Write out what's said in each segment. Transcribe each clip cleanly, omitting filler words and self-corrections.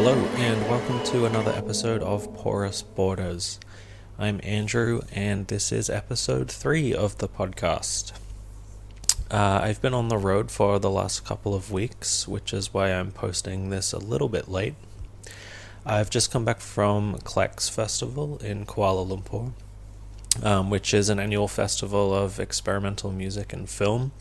Hello, and welcome to another episode of Porous Borders. I'm Andrew, and this is episode 3 of the podcast. I've been on the road for the last couple of weeks, which is why I'm posting this a little bit late. I've just come back from Klex Festival in Kuala Lumpur, which is an annual festival of experimental music and film.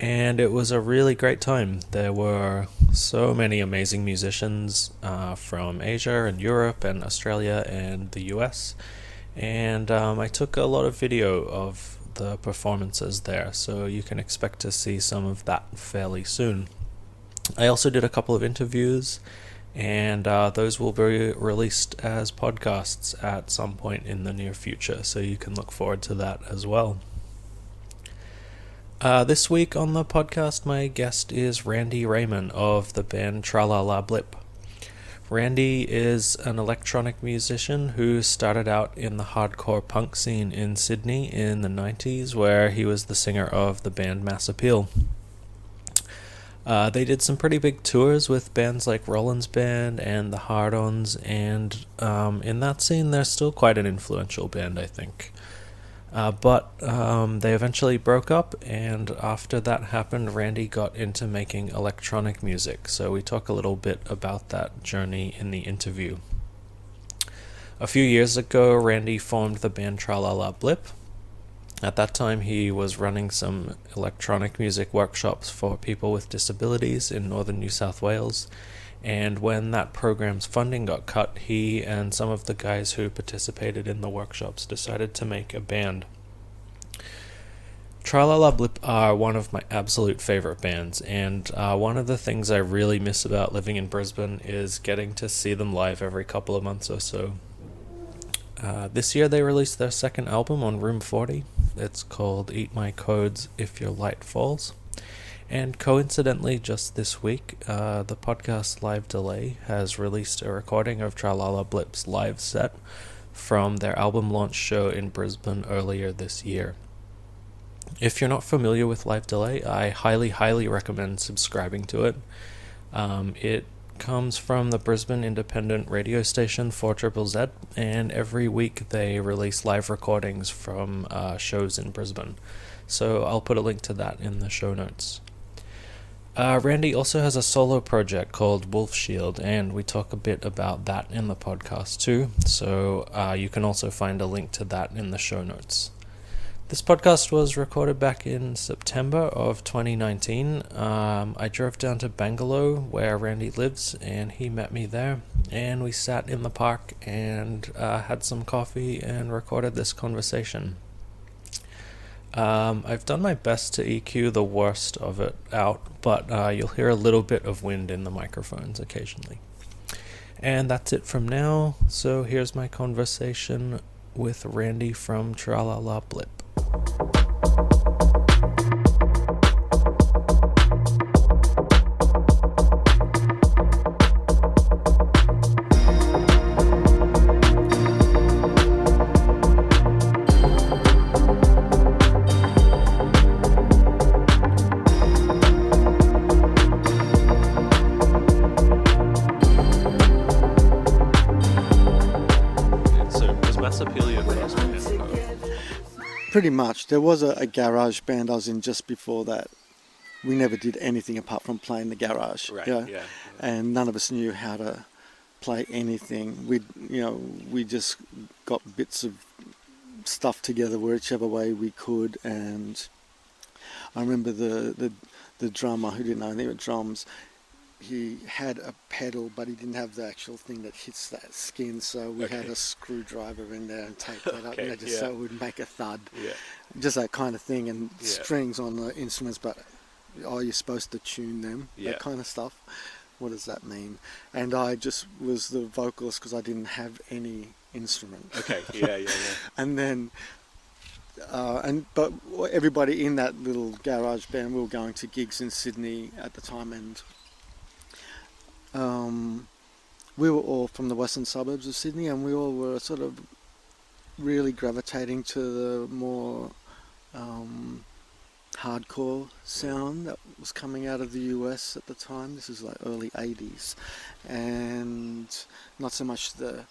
And it was a really great time. There were so many amazing musicians from Asia and Europe and Australia and the US. And I took a lot of video of the performances there, so you can expect to see some of that fairly soon. I also did a couple of interviews, and those will be released as podcasts at some point in the near future, so you can look forward to that as well. This week on the podcast, my guest is Randy Reimann of the band Tralala Blip. Randy is an electronic musician who started out in the hardcore punk scene in Sydney in the 90s, where he was the singer of the band Massappeal. They did some pretty big tours with bands like Rollins band and the Hard-Ons, and in that scene they're still quite an influential band, I think. But they eventually broke up, and after that happened, Randy got into making electronic music, so we talk a little bit about that journey in the interview. A few years ago, Randy formed the band Tralala Blip. At that time, he was running some electronic music workshops for people with disabilities in northern New South Wales. And when that program's funding got cut, he and some of the guys who participated in the workshops decided to make a band. Tralala Blip are one of my absolute favorite bands, and one of the things I really miss about living in Brisbane is getting to see them live every couple of months or so. This year they released their second album on Room 40. It's called Eat My Codes If Your Light Falls. And coincidentally, just this week, the podcast Live Delay has released a recording of Tralala Blip's live set from their album launch show in Brisbane earlier this year. If you're not familiar with Live Delay, I highly recommend subscribing to it. It comes from the Brisbane independent radio station 4ZZZ, and every week they release live recordings from shows in Brisbane. So I'll put a link to that in the show notes. Randy also has a solo project called Wolf Shield, and we talk a bit about that in the podcast too, so you can also find a link to that in the show notes. This podcast was recorded back in September of 2019. I drove down to Bangalow, where Randy lives, and he met me there, and we sat in the park and had some coffee and recorded this conversation. I've done my best to EQ the worst of it out, but you'll hear a little bit of wind in the microphones occasionally. And that's it from now, so here's my conversation with Randy from Tralala Blip. Pretty much. There was a garage band I was in just before that. We never did anything apart from playing the garage. Right, yeah. And none of us knew how to play anything. We just got bits of stuff together whichever way we could. And I remember the drummer who didn't know anything about drums. He had a pedal, but he didn't have the actual thing that hits that skin, so we had a screwdriver in there and taped that up, so it would make a thud. Yeah. Just that kind of thing, and strings on the instruments, but you're supposed to tune them, that kind of stuff. What does that mean? And I just was the vocalist because I didn't have any instrument. Okay, And then, but everybody in that little garage band, we were going to gigs in Sydney at the time, and we were all from the western suburbs of Sydney, and we all were sort of really gravitating to the more hardcore sound that was coming out of the US at the time. This is like early 80s, and not so much the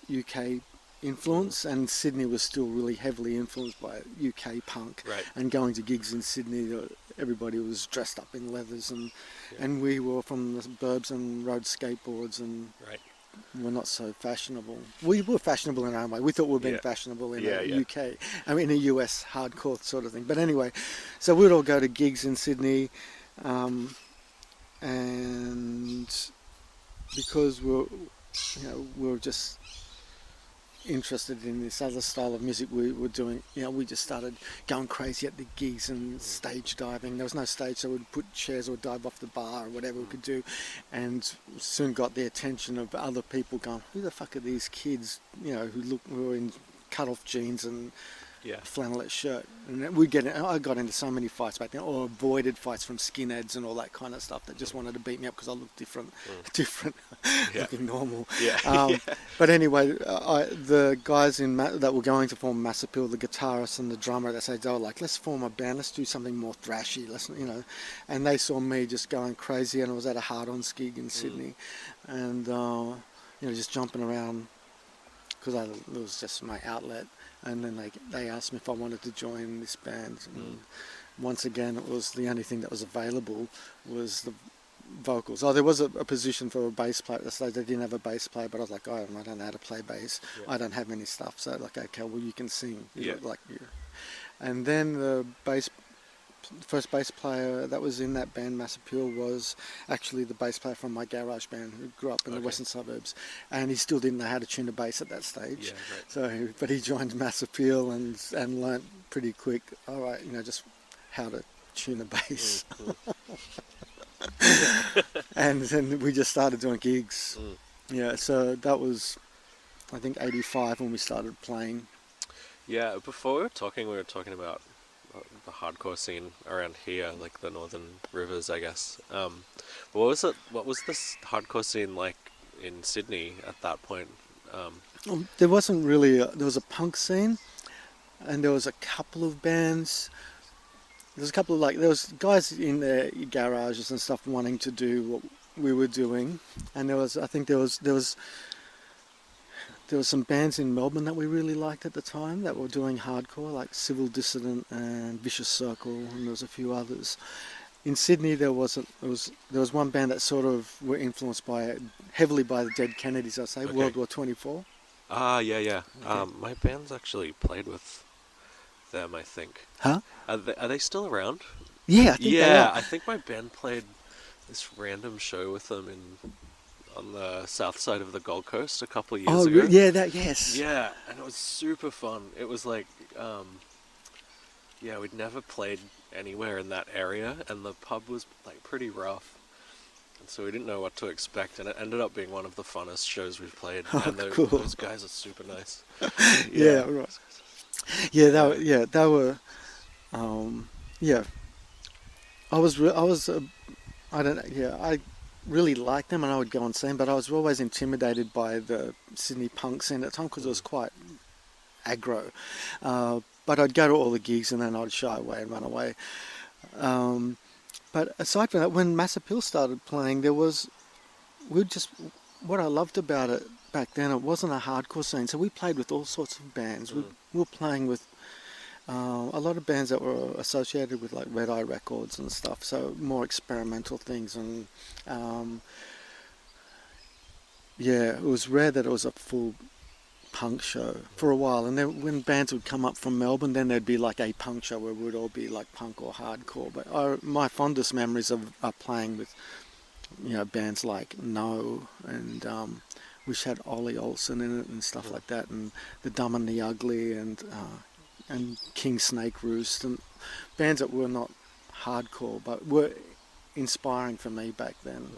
UK influence, and Sydney was still really heavily influenced by UK punk. Right. And going to gigs in Sydney, everybody was dressed up in leathers, and we were from the suburbs and rode skateboards, and Right. we're not so fashionable. We were fashionable in our own way. We thought we were being Yeah. fashionable in Yeah, the yeah. UK, I mean, in a US hardcore sort of thing. But anyway, so we'd all go to gigs in Sydney, and because we were just interested in this other style of music we were doing, we just started going crazy at the gigs and stage diving. There was no stage, so we'd put chairs or dive off the bar or whatever we could do, and soon got the attention of other people going, who the fuck are these kids, who were in cut-off jeans and Yeah. flannelette shirt. And I got into so many fights back then, or avoided fights from skinheads and all that kind of stuff that just wanted to beat me up because I looked different, Yeah. looking normal. Yeah. But anyway, the guys that were going to form Massappeal, the guitarist and the drummer, they were like, let's form a band, let's do something more thrashy, and they saw me just going crazy, and I was at a Hard-Ons gig in Sydney, and just jumping around because it was just my outlet. And then they asked me if I wanted to join this band. And once again, it was the only thing that was available was the vocals. There was a position for a bass player at the stage. They didn't have a bass player, but I was like, I don't know how to play bass. Yeah. I don't have any stuff. So okay, well, you can sing. Yeah. And then the first bass player that was in that band, Massappeal, was actually the bass player from my garage band who grew up in the western suburbs, and he still didn't know how to tune a bass at that stage. Yeah, right. But he joined Massappeal and learnt pretty quick, just how to tune a bass. And then we just started doing gigs. Yeah, so that was, I think, 85 when we started playing. Yeah, before we were talking about the hardcore scene around here, like the Northern Rivers, I guess. What was this hardcore scene like in Sydney at that point? There wasn't really there was a punk scene, and there was a couple of bands. There was guys in their garages and stuff wanting to do what we were doing, and there was some bands in Melbourne that we really liked at the time that were doing hardcore, like Civil Dissident and Vicious Circle, and there was a few others. In Sydney, there was one band that sort of were influenced heavily by the Dead Kennedys, I'd say, World War 24. Yeah. Okay. My band's actually played with them, I think. Huh? Are they still around? Yeah, I think they are. I think my band played this random show with them on the south side of the Gold Coast a couple of years ago. Yes. Yeah, and it was super fun. It was like, we'd never played anywhere in that area, and the pub was like pretty rough, and so we didn't know what to expect, and it ended up being one of the funnest shows we've played. And Cool. Those guys are super nice. Yeah, right. Yeah, they were. I really liked them, and I would go and see them, but I was always intimidated by the Sydney punk scene at the time because it was quite aggro. But I'd go to all the gigs and then I'd shy away and run away. But aside from that, when Massappeal started playing, what I loved about it back then, it wasn't a hardcore scene, so we played with all sorts of bands. We were playing with a lot of bands that were associated with like Red Eye Records and stuff, so more experimental things. And it was rare that it was a full punk show for a while. And then when bands would come up from Melbourne, then there'd be like a punk show where it would all be like punk or hardcore. But my fondest memories are playing with bands like No, and which had Ollie Olsen in it and stuff like that, and The Dumb and the Ugly, and King Snake Roost, and bands that were not hardcore but were inspiring for me back then.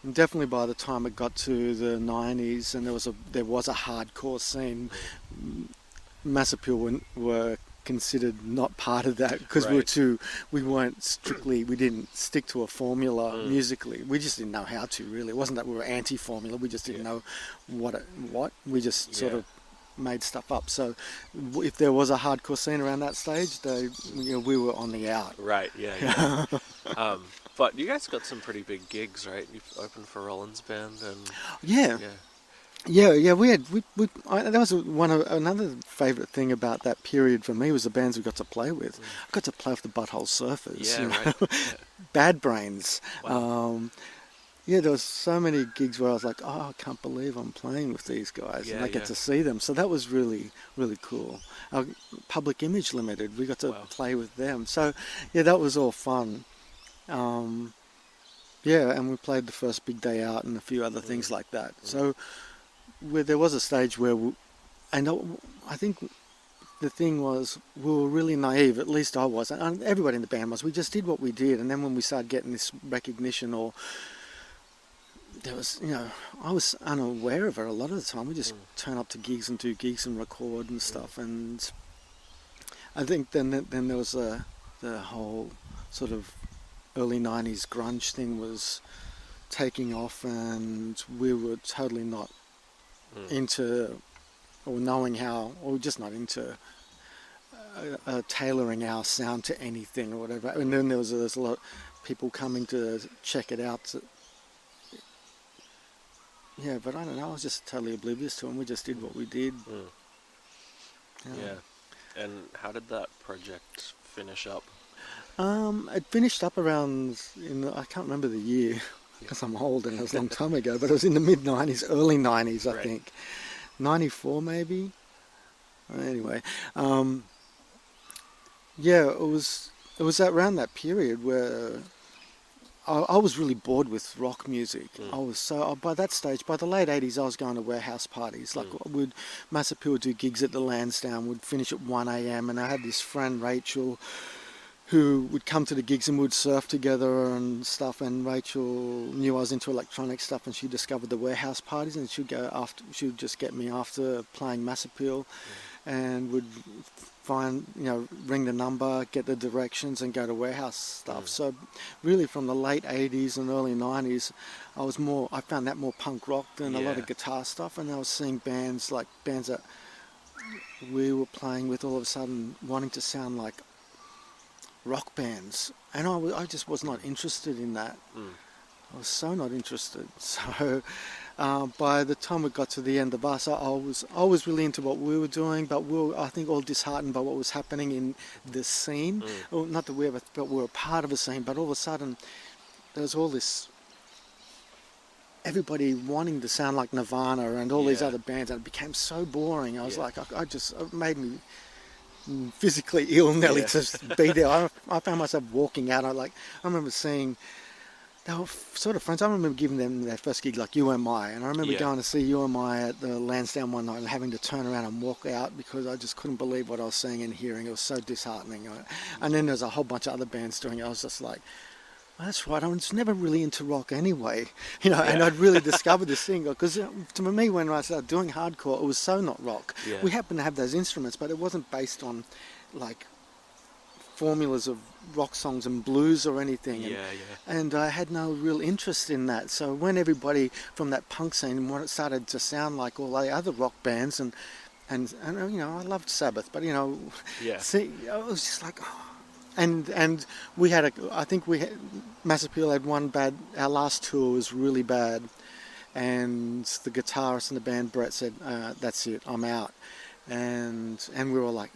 And definitely by the time it got to the 90s and there was a hardcore scene, Massappeal were considered not part of that because we didn't stick to a formula musically. We just didn't know how to, really. It wasn't that we were anti-formula, we just didn't know what we just sort of made stuff up. So if there was a hardcore scene around that stage, we were on the out. Right, yeah. But you guys got some pretty big gigs, right? You've opened for Rollins band and Yeah. yeah. Yeah. That was another favourite thing about that period for me was the bands we got to play with. I got to play with the Butthole Surfers, Yeah, right. Yeah. Bad Brains. Wow. Yeah, there was so many gigs where I was like, oh, I can't believe I'm playing with these guys, and Yeah, I get yeah. to see them. So that was really, really cool. Public Image Limited, we got to Wow. play with them. So, yeah, that was all fun. Yeah, and we played the first Big Day Out and a few other things like that. So there was a stage where, I think the thing was we were really naive, at least I was, and everybody in the band was. We just did what we did, and then when we started getting this recognition or there was, I was unaware of it a lot of the time. We just turn up to gigs and do gigs and record and stuff. And I think then there was the whole sort of early 90s grunge thing was taking off, and we were totally not into or knowing how, or just not into tailoring our sound to anything or whatever. And then there's a lot of people coming to check it out. Yeah, but I don't know, I was just totally oblivious to them. We just did what we did. Yeah. And how did that project finish up? It finished up around, I can't remember the year, because I'm old and it was a long time ago, but it was in the mid-90s, early 90s, I think. 94 maybe? Anyway, yeah, it was around that period where I was really bored with rock music. I was by that stage, by the late 80s, I was going to warehouse parties. Like Massappeal would do gigs at the Lansdowne, would finish at 1 a.m. and I had this friend, Rachel, who would come to the gigs and we'd surf together and stuff. And Rachel knew I was into electronic stuff, and she discovered the warehouse parties, and she'd just get me after playing Massappeal, and would ring the number, get the directions, and go to warehouse stuff. So really from the late 80s and early 90s, I found that more punk rock than a lot of guitar stuff, and I was seeing bands that we were playing with all of a sudden wanting to sound like rock bands, and I just was not interested in that. I was so not interested. So by the time we got to the end of us, I was really into what we were doing, but we were, I think, all disheartened by what was happening in the scene. Well, not that we were a part of a scene, but all of a sudden there was all this, everybody wanting to sound like Nirvana and all these other bands, and it became so boring. I was like, it made me physically ill nearly to be there. I found myself walking out. I remember seeing, they were sort of friends. I remember giving them their first gig, like UMI, and I remember going to see UMI at the Lansdowne one night and having to turn around and walk out because I just couldn't believe what I was seeing and hearing. It was so disheartening. And then there's a whole bunch of other bands doing it. I was just like, well, that's right, I was never really into rock anyway, and I'd really discovered this thing, because to me, when I started doing hardcore, it was so not rock. We happened to have those instruments, but it wasn't based on like formulas of rock songs and blues or anything, and I had no real interest in that. So when everybody from that punk scene started to sound like all the other rock bands, and I loved Sabbath, but see, I was just like, oh. And we had Massappeal had our last tour was really bad, and the guitarist in the band, Brett, said, that's it, I'm out. And we were like,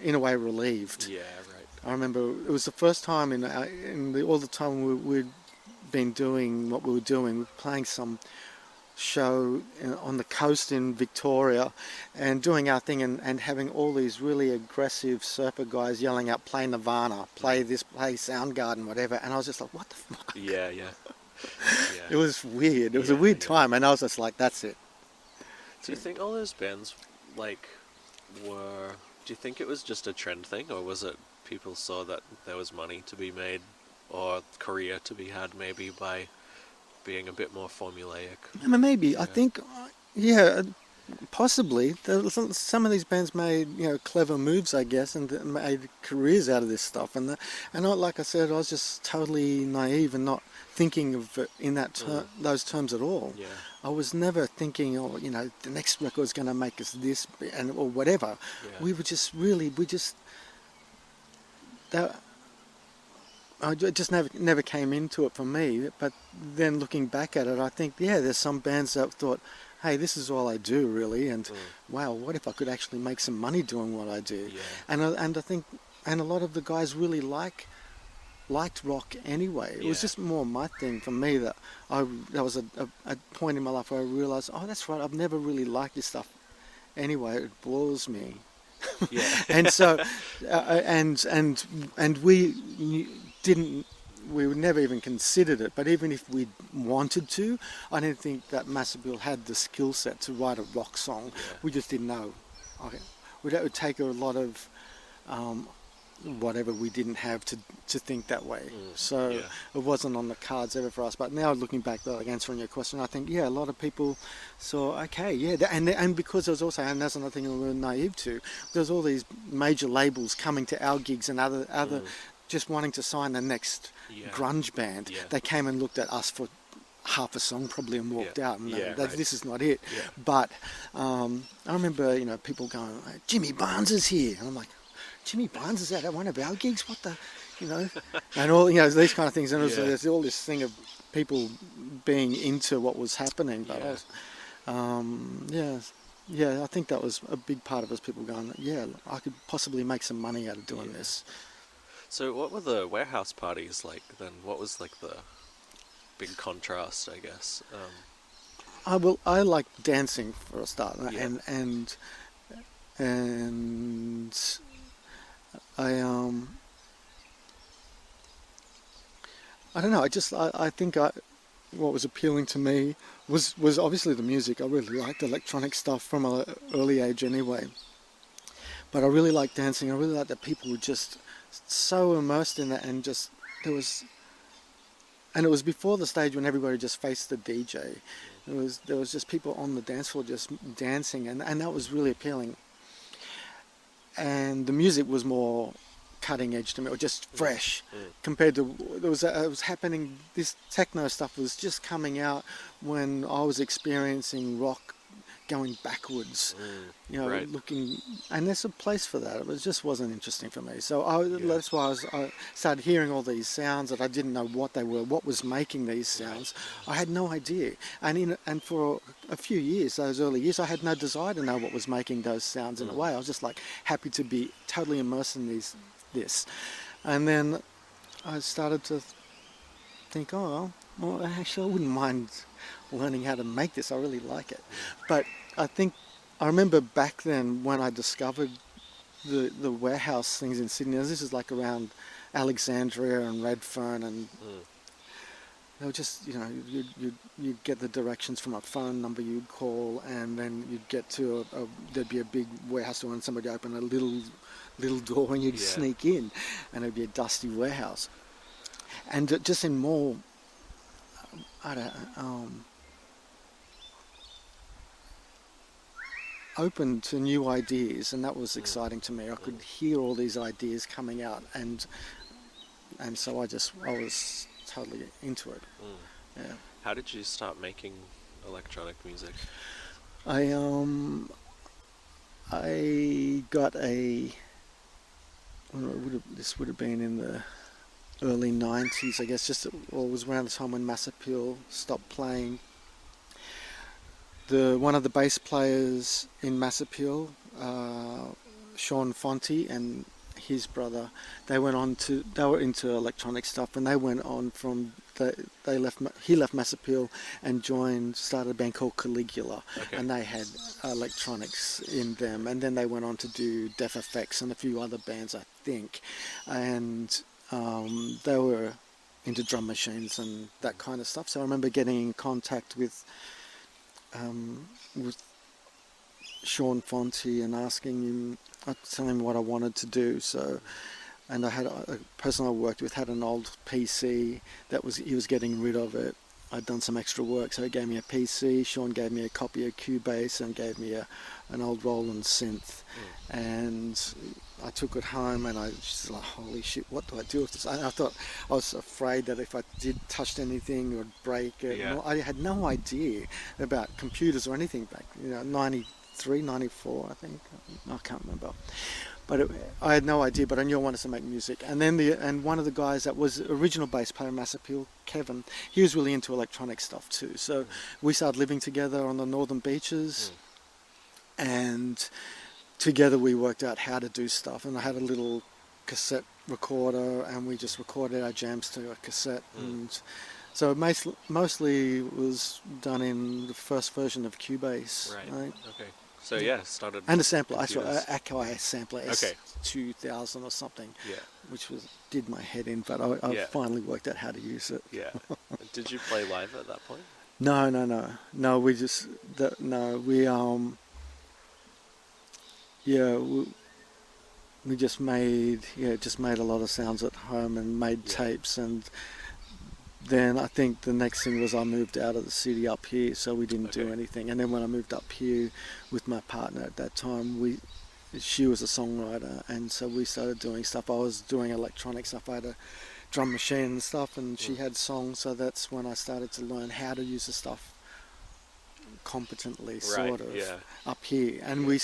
in a way, relieved. Yeah, right. I remember it was the first time all the time we'd been doing what we were doing. We were playing some show on the coast in Victoria and doing our thing, and having all these really aggressive surfer guys yelling out, play Nirvana, play this, play Soundgarden, whatever, and I was just like, what the fuck? Yeah. It was weird. It was a weird time, and I was just like, that's it. Do you think all those bands do you think it was just a trend thing, or was it people saw that there was money to be made or career to be had maybe by being a bit more formulaic? Maybe. I think, Possibly. Some of these bands made, clever moves, I guess, and made careers out of this stuff. Like I said, I was just totally naive and not thinking of it in those terms at all. Yeah. I was never thinking, the next record is going to make us this, or whatever. Yeah. We were just really, it just never came into it for me. But then looking back at it, I think, there's some bands that thought, hey, this is all I do, really, and wow, what if I could actually make some money doing what I do? Yeah. And I think, and a lot of the guys really liked rock anyway. It was just more my thing for me that was a point in my life where I realised, oh, that's right, I've never really liked this stuff anyway. It bores me. Yeah. And so, and we didn't. We never even considered it, but even if we wanted to, I didn't think that Massappeal had the skill set to write a rock song. Yeah. We just didn't know. It would take a lot of whatever we didn't have to think that way. So it wasn't on the cards ever for us. But now looking back, like answering your question, I think, a lot of people saw, and because there was also, and that's another thing we were naive to, there's all these major labels coming to our gigs and other just wanting to sign the next grunge band. Yeah. They came and looked at us for half a song probably and walked out, and this is not it. Yeah. But I remember, people going, Jimmy Barnes is here, and I'm like, Jimmy Barnes is at one of our gigs? What the, and all, these kind of things. And there's all this thing of people being into what was happening. But I think that was a big part of us, people going, I could possibly make some money out of doing this. So what were the warehouse parties like then? What was like the big contrast, I guess? I like dancing for a start, and I don't know. I think what was appealing to me was obviously the music. I really liked electronic stuff from an early age, anyway. But I really liked dancing. I really liked that people were just so immersed in that, and just it was before the stage when everybody just faced the DJ. There was just people on the dance floor just dancing, and that was really appealing. And the music was more cutting edge to me, or just fresh compared to it was happening. This techno stuff was just coming out when I was experiencing rock going backwards, right. looking, and there's a place for that. It just wasn't interesting for me. So that's why I started hearing all these sounds that I didn't know what they were, what was making these sounds. I had no idea. And for a few years, those early years, I had no desire to know what was making those sounds in a way. I was just like happy to be totally immersed in this. And then I started to think, well, actually I wouldn't mind learning how to make this. I really like it. But I remember back then when I discovered the warehouse things in Sydney. This is like around Alexandria and Redfern, and they were just, you'd get the directions from a phone number you'd call, and then you'd get to there'd be a big warehouse door, and somebody open a little door, and you'd sneak in, and it'd be a dusty warehouse. And just in more, open to new ideas, and that was exciting to me. I could hear all these ideas coming out, and so I was totally into it. Yeah. How did you start making electronic music? I got this would have been in the early 90s, I guess. It was around the time when Massappeal stopped playing. One of the bass players in Massappeal, Sean Fonte, and his brother, they were into electronic stuff, and they went on from he left Massappeal and started a band called Caligula, and they had electronics in them, and then they went on to do Def Effects and a few other bands, I think, and they were into drum machines and that kind of stuff. So I remember getting in contact with Sean Fonte and asking him, telling him what I wanted to do. So, and I had a person I worked with had an old PC he was getting rid of it, I'd done some extra work, so he gave me a PC. Sean gave me a copy of Cubase and gave me an old Rollins synth, and I took it home, and I was just like, holy shit, what do I do with this? I thought, I was afraid that if I did touch anything, it would break it. Yeah. I had no idea about computers or anything back, 93, 94, I think. I can't remember. But I had no idea, but I knew I wanted to make music. And then one of the guys that was original bass player, Massappeal, Kevin, he was really into electronic stuff too. So we started living together on the northern beaches, and together we worked out how to do stuff. And I had a little cassette recorder, and we just recorded our jams to a cassette. And so mostly was done in the first version of Cubase. Right. Okay. So yeah, started. And a sampler. I saw computers. Akai sampler S2000 or something. Yeah. Which did my head in, but I finally worked out how to use it. Yeah. Did you play live at that point? No. We just we just made a lot of sounds at home and made tapes, and then I think the next thing was I moved out of the city up here, so we didn't do anything. And then when I moved up here with my partner at that time, she was a songwriter, and so we started doing stuff. I was doing electronic stuff. I had a drum machine and stuff, and she had songs, so that's when I started to learn how to use the stuff competently, sort of, up here. And we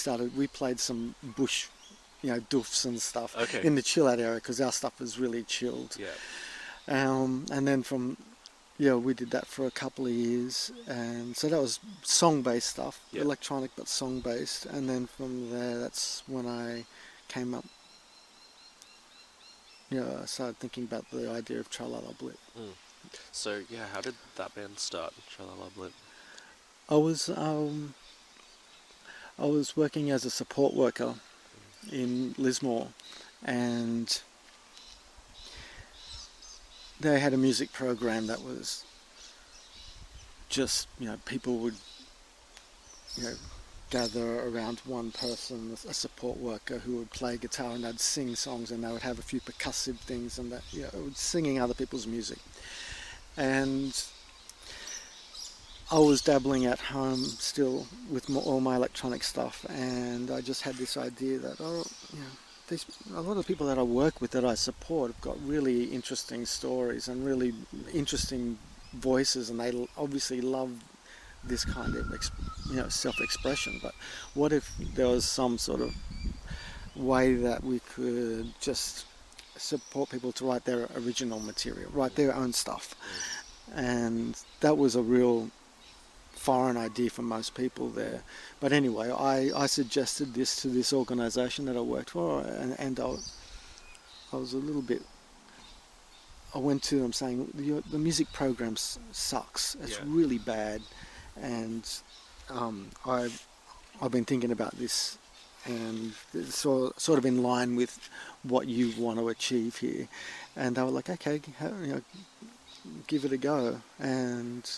played some bush, doofs and stuff in the chill out area, because our stuff was really chilled. Yeah. And then we did that for a couple of years, and so that was song-based stuff, electronic but song-based. And then from there, that's when I came up. I started thinking about the idea of Tralala Blip. So how did that band start, Tralala Blip? I was working as a support worker in Lismore, and they had a music program that was just, people would, gather around one person, a support worker, who would play guitar, and they'd sing songs, and they would have a few percussive things, and that, singing other people's music. And I was dabbling at home still with all my electronic stuff, and I just had this idea that, a lot of people that I work with, that I support, have got really interesting stories and really interesting voices, and they obviously love this kind of self-expression. But what if there was some sort of way that we could just support people to write their original material, write their own stuff? And that was a real foreign idea for most people there. But anyway, I suggested this to this organisation that I worked for, and I was a little bit, I went to them saying, the music program sucks, it's really bad, and I've been thinking about this, and it's sort of in line with what you want to achieve here. And they were like, okay, give it a go. And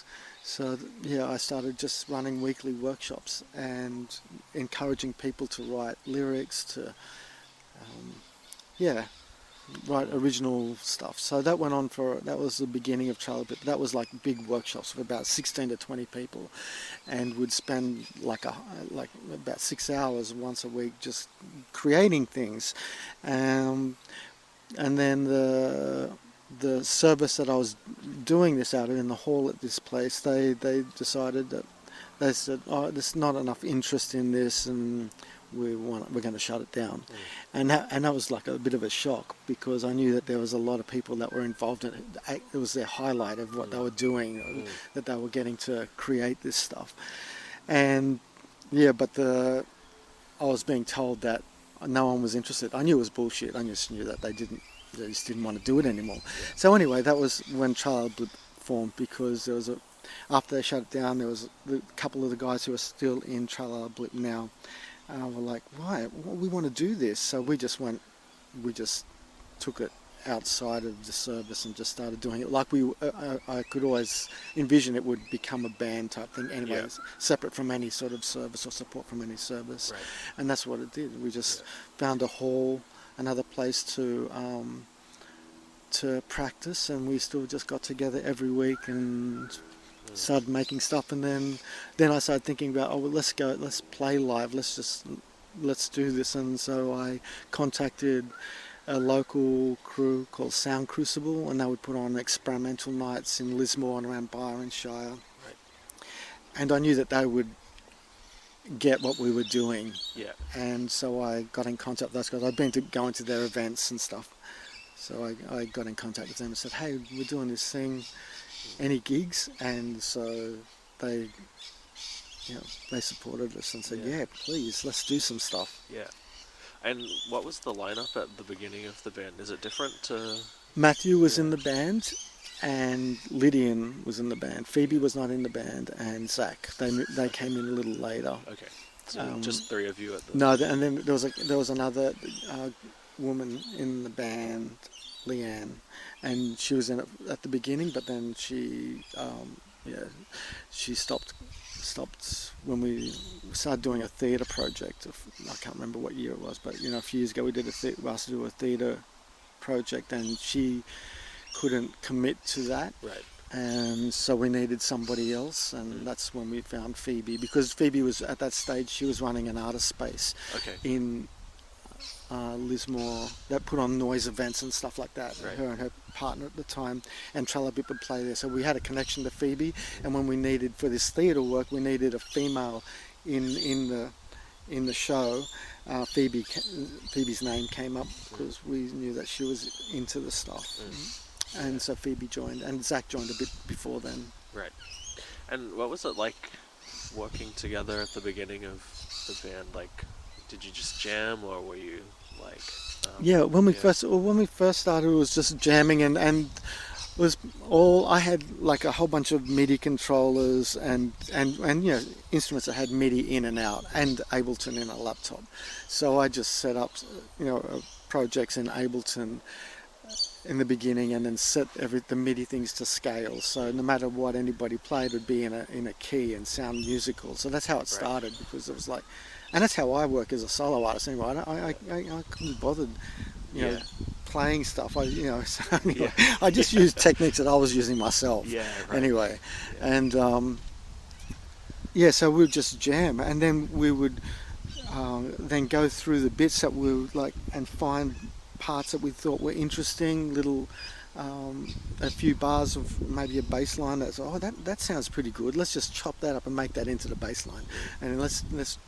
so I started just running weekly workshops and encouraging people to write lyrics, to write original stuff. So that went on that was the beginning of Tralala Blip. That was like big workshops of about 16 to 20 people, and would spend like about 6 hours once a week just creating things. And then the service that I was doing this out of, in the hall at this place, they decided that, they said, there's not enough interest in this, and we're going to shut it down. And that was like a bit of a shock, because I knew that there was a lot of people that were involved in it. It was their highlight of what they were doing, that they were getting to create this stuff. And but I was being told that no one was interested. I knew it was bullshit. I just knew that they just didn't want to do it anymore. So anyway, that was when Tralala Blip formed, because there was after they shut it down, there was a couple of the guys who are still in Tralala Blip now, were like, why? We want to do this. So we just took it outside of the service and just started doing it. Like I could always envision it would become a band type thing anyway, separate from any sort of service or support from any service. Right. And that's what it did. We just found a hall, another place to to practice, and we still just got together every week and started making stuff. And then I started thinking about, oh well, let's play live, let's do this. And so I contacted a local crew called Sound Crucible, and they would put on experimental nights in Lismore and around Byron Shire. Right. And I knew that they would get what we were doing. Yeah. And so I got in contact with those guys. I'd been going to their events and stuff. So I got in contact with them and said, hey, we're doing this thing, any gigs? And so they supported us and said, yeah, please, let's do some stuff. Yeah. And what was the lineup at the beginning of the band? Is it different to... Matthew was in the band, and Lydian was in the band. Phoebe was not in the band, and Zach. They came in a little later. Okay. So just three of you at the... No, and then there was another woman in the band, Leanne, and she was in it at the beginning, but then she stopped when we started doing a theatre project. I can't remember what year it was, but a few years ago we did we asked to do a theatre project, and she couldn't commit to that. Right. And so we needed somebody else, and that's when we found Phoebe, because Phoebe was at that stage, she was running an artist space in Lismore that put on noise events and stuff like that. Right. Her and her partner at the time, and Tralala Blip would play there. So we had a connection to Phoebe, and when we needed, for this theatre work, we needed a female in the show. Phoebe's name came up because we knew that she was into the stuff. And so Phoebe joined, and Zach joined a bit before then. Right. And what was it like working together at the beginning of the band? Like, did you just jam, or were you like... when we first started, it was just jamming, and it was all... I had like a whole bunch of MIDI controllers and instruments that had MIDI in and out, and Ableton in a laptop. So I just set up projects in Ableton in the beginning, and then set the MIDI things to scale. So no matter what anybody played, it would be in a key and sound musical. So that's how it started, because it was like... And that's how I work as a solo artist anyway. I couldn't be bothered, playing stuff. I just used techniques that I was using myself. Yeah, right. Anyway, and so we would just jam, and then we would then go through the bits that we would like and find parts that we thought were interesting, little a few bars of maybe a bass line that's that sounds pretty good, let's just chop that up and make that into the bass line, and let's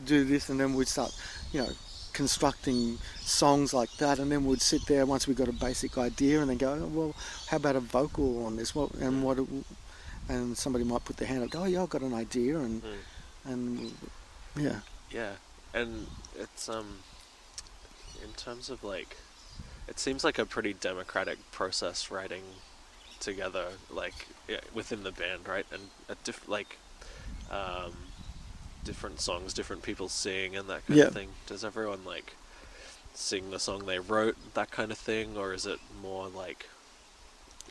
do this, and then we'd start constructing songs like that, and then we'd sit there once we got a basic idea and then go, well, how about a vocal on this, and somebody might put their hand up, I've got an idea, and and it's in terms of like, it seems like a pretty democratic process writing together, like within the band, right? And different songs, different people sing, and that kind of thing. Does everyone like sing the song they wrote, that kind of thing, or is it more like?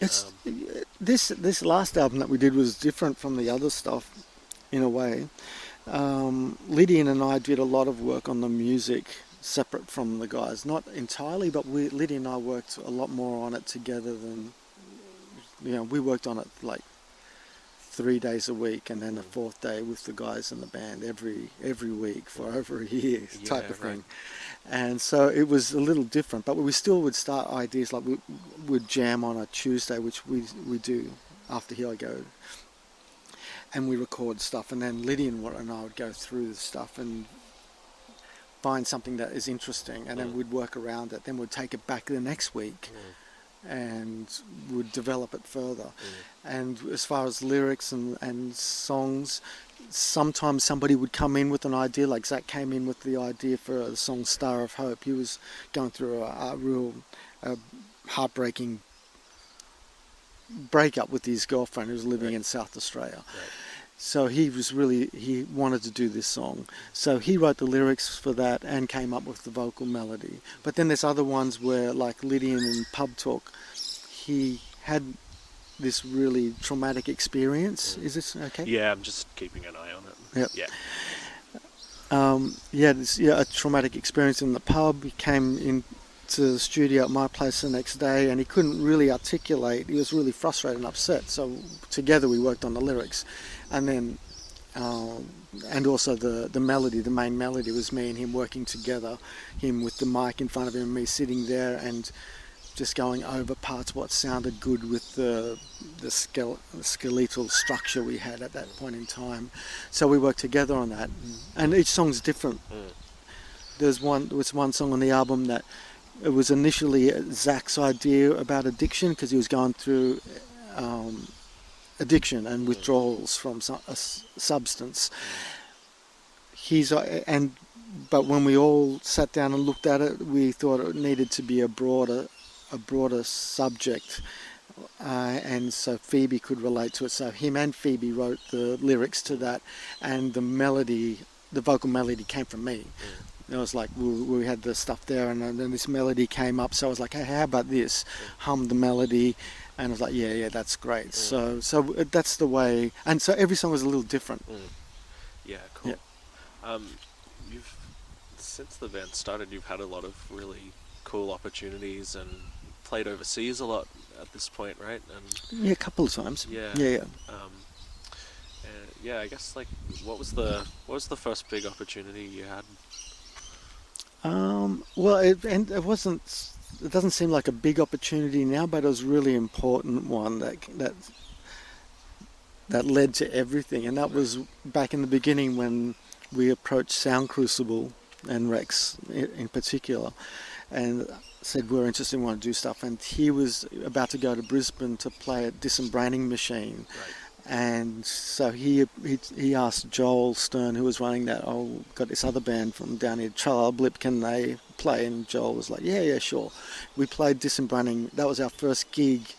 It's this last album that we did was different from the other stuff in a way. Lydian and I did a lot of work on the music separate from the guys, not entirely, but Lydia and I worked a lot more on it together than, we worked on it like 3 days a week, and then the fourth day with the guys in the band every week for over a year type of thing. And so it was a little different, but we still would start ideas, like we would jam on a Tuesday, which we do after Here I Go, and we record stuff, and then Lydian and I would go through the stuff and find something that is interesting, and then we'd work around it. Then we'd take it back the next week and would develop it further. And as far as lyrics and songs, sometimes somebody would come in with an idea, like Zach came in with the idea for the song Star of Hope. He was going through a real heartbreaking breakup with his girlfriend who was living in South Australia. So he wanted to do this song. So he wrote the lyrics for that and came up with the vocal melody. But then there's other ones where, like Lydian in Pub Talk, he had this really traumatic experience. Is this okay? Yeah, I'm just keeping an eye on it. Yep. Yeah. A traumatic experience in the pub. He came in to the studio at my place the next day, and he couldn't really articulate. He was really frustrated and upset. So together we worked on the lyrics, and then and also the melody, the main melody was me and him working together, him with the mic in front of him, and me sitting there and just going over parts what sounded good with the skeletal structure we had at that point in time. So we worked together on that, and each song's different. There was one song on the album that it was initially Zach's idea about addiction, because he was going through addiction and withdrawals from a substance. But when we all sat down and looked at it, we thought it needed to be a broader subject, and so Phoebe could relate to it. So him and Phoebe wrote the lyrics to that, and the vocal melody came from me. It was like we had the stuff there, and then this melody came up. So I was like, hey, how about this? Hummed the melody, and I was like, yeah, that's great. So that's the way. And so every song was a little different. Yeah, cool. Yeah. You've, since the band started, you've had a lot of really cool opportunities and played overseas a lot at this point, right? And yeah, a couple of times. Yeah. I guess, like, what was the first big opportunity you had? Well, it doesn't seem like a big opportunity now, but it was a really important one that led to everything, and that was back in the beginning when we approached Sound Crucible and Rex in particular, and said we're interested and want to do stuff, and he was about to go to Brisbane to play at Disembranning Machine. Right. And so he asked Joel Stern, who was running that, got this other band from down here, Tralala Blip, can they play? And Joel was like, yeah, sure. We played Disembranning. That was our first gig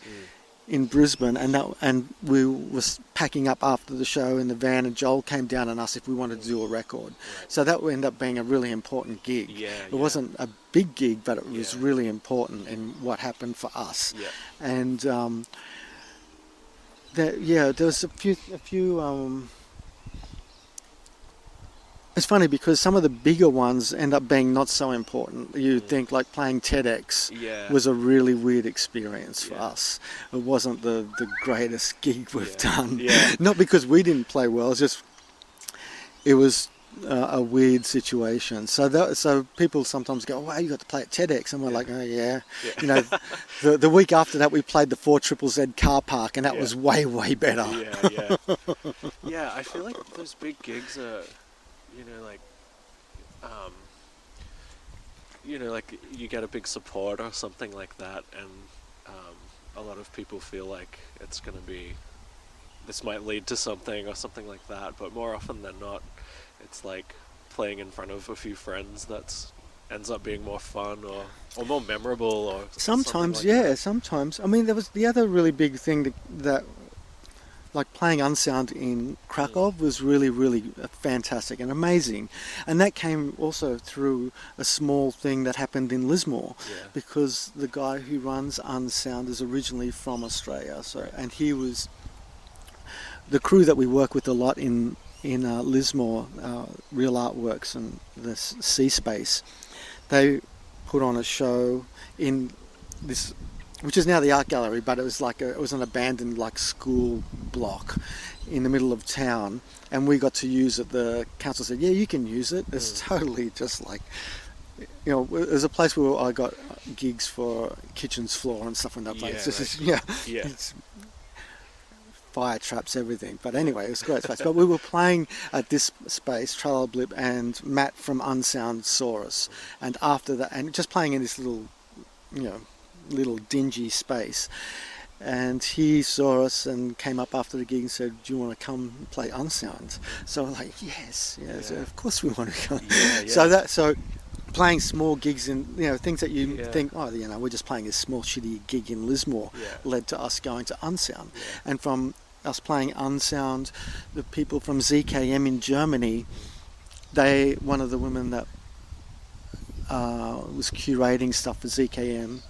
in Brisbane, and we was packing up after the show in the van, and Joel came down and asked if we wanted to do a record. Right. So that ended up being a really important gig. It wasn't a big gig, but it was really important in what happened for us. Yeah. And there was a few. It's funny because some of the bigger ones end up being not so important. You think like playing TEDx was a really weird experience for us. It wasn't the greatest gig we've done. Not because we didn't play well. It was a weird situation. So people sometimes go, "Wow, you got to play at TEDx," and we're like, "Oh yeah." You know, the week after that we played the 4ZZZ car park, and that was way better. Yeah, I feel like those big gigs are, like you get a big support or something like that, and a lot of people feel like it's going to be, this might lead to something or something like that, but more often than not, it's like playing in front of a few friends that ends up being more fun or more memorable or sometimes that. Sometimes. I mean, there was the other really big thing that like playing Unsound in Krakow was really, really fantastic and amazing. And that came also through a small thing that happened in Lismore, because the guy who runs Unsound is originally from Australia. And he was the crew that we work with a lot in Lismore, Real Artworks and the Sea Space. They put on a show in this, which is now the art gallery, but it was an abandoned like school block in the middle of town, and we got to use it. The council said, yeah, you can use it. It's totally just like, there's a place where I got gigs for Kitchen's Floor and stuff like that place. It's fire traps, everything. But anyway, it was a great space. But we were playing at this space, Tralala Blip, and Matt from Unsound saw us. And after that, and just playing in this little dingy space, and he saw us and came up after the gig and said, do you want to come play Unsound? So I'm like, yes, so of course we want to come. So playing small gigs in things that you think, we're just playing this small shitty gig in Lismore, led to us going to Unsound. And from us playing Unsound, the people from ZKM in Germany, one of the women that was curating stuff for ZKM,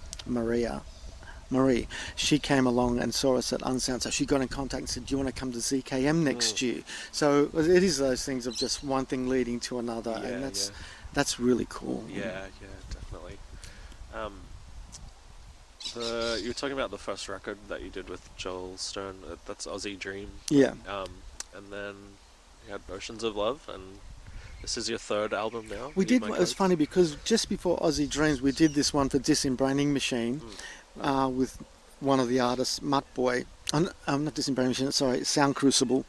Marie, she came along and saw us at Unsound, so she got in contact and said, do you want to come to ZKM next year? So it is those things of just one thing leading to another, and that's really cool. Yeah, definitely. Um, you were talking about the first record that you did with Joel Stone. That's Aussie Dream. Yeah. And then you had Oceans of Love, and this is your third album now. We Eat did. My It was Coats? funny because just before Aussie Dreams, we did this one for Disembraining Machine with one of the artists, Mutt Boy. Not Disembraining Machine, sorry, Sound Crucible,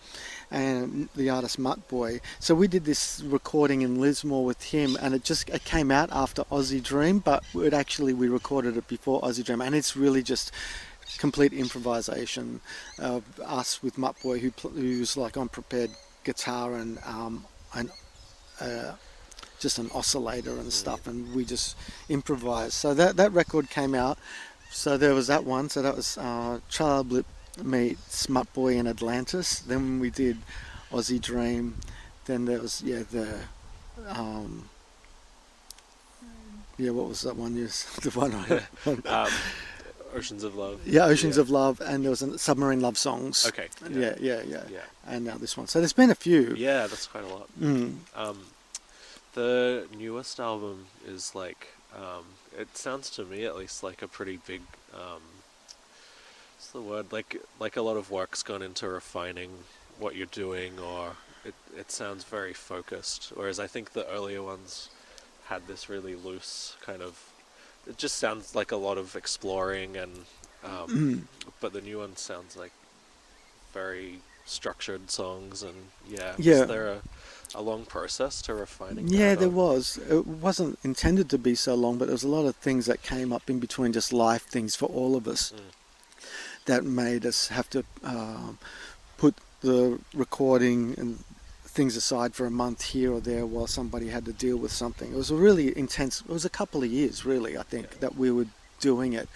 and the artist Mutt Boy. So we did this recording in Lismore with him, and it came out after Aussie Dream, but we recorded it before Aussie Dream, and it's really just complete improvisation of us with Mutt Boy, who's like on prepared guitar and just an oscillator and stuff, and we just improvised. So that record came out. So there was that one. So that was Tralala Blip meets Mutt Boy in Atlantis. Then we did Aussie Dream. Then there was what was that one? Yes, the one Oceans of Love. yeah, Oceans Yeah. of Love, and there was a Submarine Love Songs. Okay. Yeah. Yeah. And now this one. So there's been a few. Yeah, that's quite a lot. The newest album is like, it sounds to me at least like a pretty big, what's the word? Like a lot of work's gone into refining what you're doing, or it sounds very focused. Whereas I think the earlier ones had this really loose kind of, it just sounds like a lot of exploring, and but the new one sounds like very structured songs, and Yeah. is there a long process to refining Yeah, that, there or- was. It wasn't intended to be so long, but there was a lot of things that came up in between, just life things for all of us, that made us have to put the recording and things aside for a month here or there while somebody had to deal with something. It was a really intense, it was a couple of years really, I think, that we were doing it.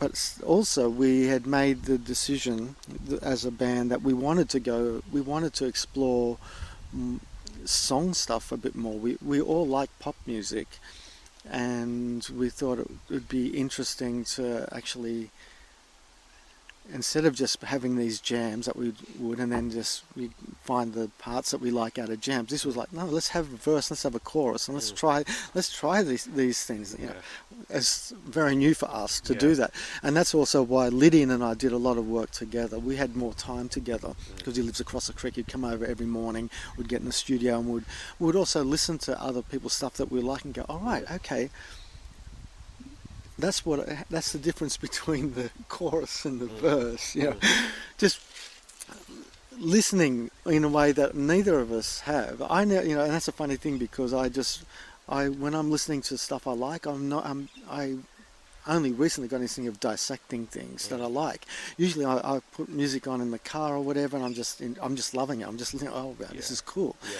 But also we had made the decision as a band that we wanted to explore song stuff a bit more. We all like pop music, and we thought it would be interesting to actually, instead of just having these jams that we would and then just we find the parts that we like out of jams, this was like, no, let's have a verse, let's have a chorus, and let's try these things. You know, it's very new for us to do that, and that's also why Lydian and I did a lot of work together. We had more time together because he lives across the creek. He'd come over every morning, we'd get in the studio, and we'd also listen to other people's stuff that we like and go, all right, okay, that's the difference between the chorus and the verse. You know, just listening in a way that neither of us have. I know, you know, and that's a funny thing because when I'm listening to stuff I like, I only recently got this thing of dissecting things that I like. Usually I put music on in the car or whatever, and I'm just loving it. I'm just listening. Oh, wow, this is cool. Yeah.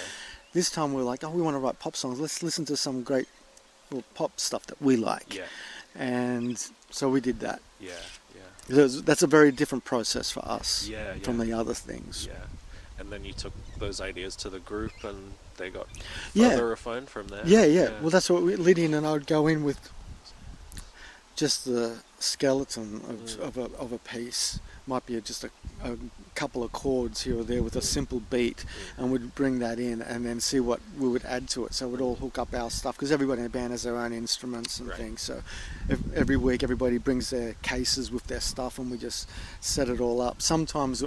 This time we're like, oh, we want to write pop songs. Let's listen to some great pop stuff that we like. Yeah. And so we did that. Yeah. That's a very different process for us Yeah. from the other things. Yeah. And then you took those ideas to the group, and they got Yeah. further refined from there. Yeah. Well, that's what Lydian and I would go in with. Just the skeleton of a piece might be just a couple of chords here or there with a simple beat, and we'd bring that in and then see what we would add to it. So we'd all hook up our stuff because everybody in the band has their own instruments and things. So every week everybody brings their cases with their stuff, and we just set it all up. Sometimes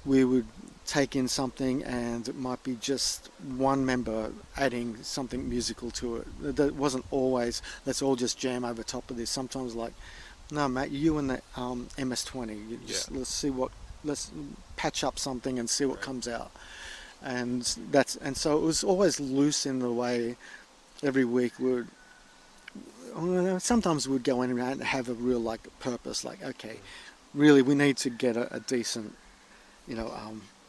we would take in something, and it might be just one member adding something musical to it. That wasn't always, let's all just jam over top of this. Sometimes like, no mate, you and the MS-20, let's patch up something and see what comes out. And so it was always loose in the way. Every week sometimes we'd go in and have a real like purpose, like, okay, really we need to get a decent,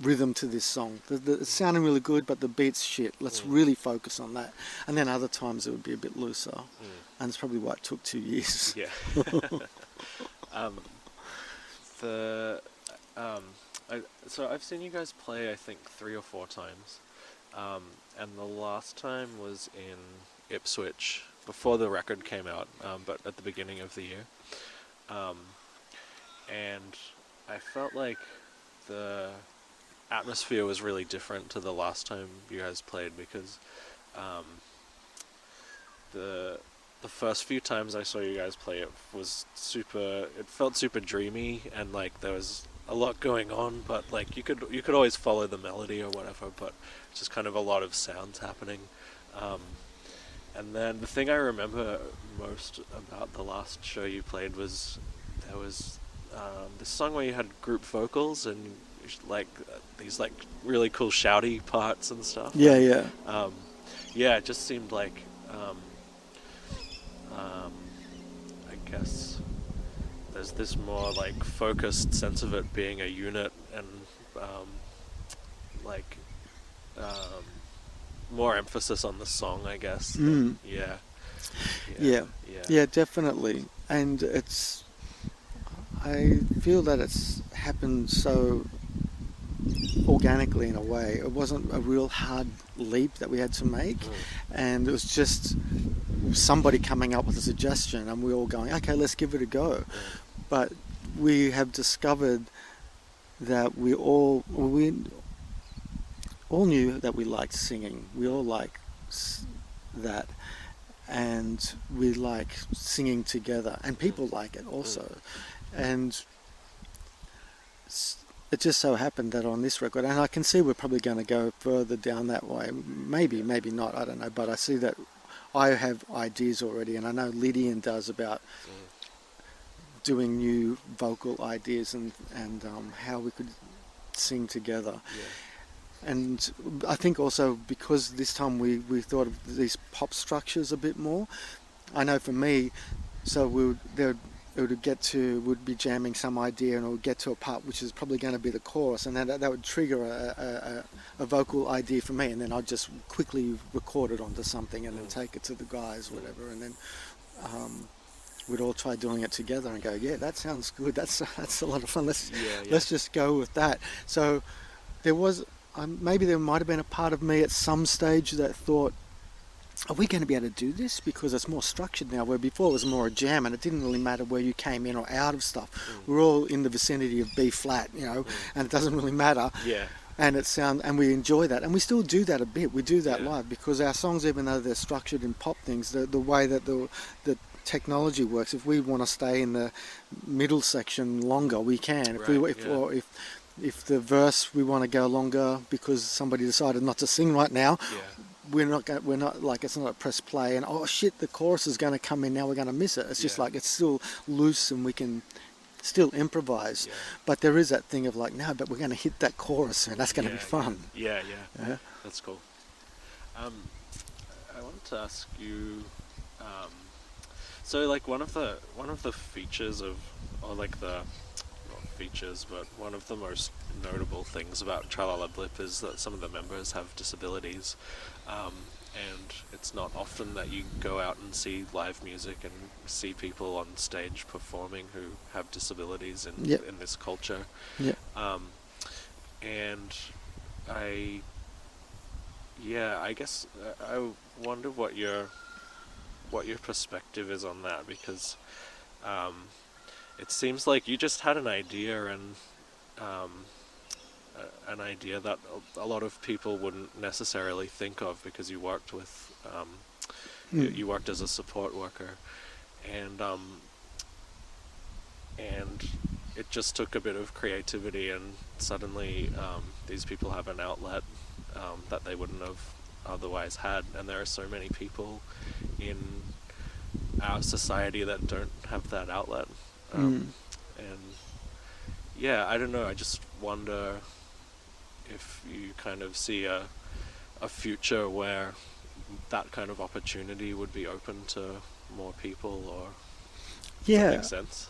rhythm to this song. It's sounding really good, but the beat's shit. Let's really focus on that. And then other times it would be a bit looser. And it's probably why it took 2 years. Yeah. So I've seen you guys play, I think, 3 or 4 times. And the last time was in Ipswich before the record came out, but at the beginning of the year. And I felt like the atmosphere was really different to the last time you guys played because the first few times I saw you guys play it was super. It felt super dreamy, and like there was a lot going on, but like you could always follow the melody or whatever, but just kind of a lot of sounds happening. Um, and then the thing I remember most about the last show you played was there was this song where you had group vocals and like these like really cool shouty parts and stuff. Yeah, And, yeah. yeah, it just seemed like um, I guess there's this more like focused sense of it being a unit and like um, more emphasis on the song, I guess. Mm. Yeah. Yeah. Yeah. Yeah, definitely. And I feel that it's happened so organically in a way. It wasn't a real hard leap that we had to make, and it was just somebody coming up with a suggestion and we all going, okay, let's give it a go. But we have discovered that we all knew that we liked singing. We all like that, and we like singing together, and people like it also. And it just so happened that on this record, and I can see we're probably going to go further down that way, maybe not, I don't know, but I see that I have ideas already, and I know Lydian does, about doing new vocal ideas and how we could sing together. And I think also because this time we thought of these pop structures a bit more. I know for me, so we'd be jamming some idea, and it would get to a part which is probably going to be the chorus, and then that would trigger a vocal idea for me, and then I'd just quickly record it onto something and then take it to the guys, whatever, and then we'd all try doing it together and go, yeah, that sounds good. That's a lot of fun. Let's just go with that. So there was maybe there might have been a part of me at some stage that thought, are we going to be able to do this? Because it's more structured now, where before it was more a jam and it didn't really matter where you came in or out of stuff. We're all in the vicinity of B flat, and it doesn't really matter. Yeah. And and we enjoy that, and we still do that a bit. We do that live, because our songs, even though they're structured in pop things, the way that the technology works, if we want to stay in the middle section longer, we can. If the verse we want to go longer because somebody decided not to sing right now, we're not like, it's not a press play and oh shit, the chorus is going to come in now, we're going to miss it. It's just like, it's still loose and we can still improvise. But there is that thing of like, no, but we're going to hit that chorus and that's going to be fun. Yeah, that's cool. I wanted to ask you, so like one of the features of, or like the not features, but one of the most notable things about Tralala Blip is that some of the members have disabilities, and it's not often that you go out and see live music and see people on stage performing who have disabilities in this culture. And I guess I wonder what your perspective is on that, because it seems like you just had an idea, and an idea that a lot of people wouldn't necessarily think of, because you worked with you worked as a support worker, and it just took a bit of creativity, and suddenly these people have an outlet that they wouldn't have otherwise had. And there are so many people in our society that don't have that outlet, and I don't know, I just wonder if you kind of see a future where that kind of opportunity would be open to more people, or does that make sense?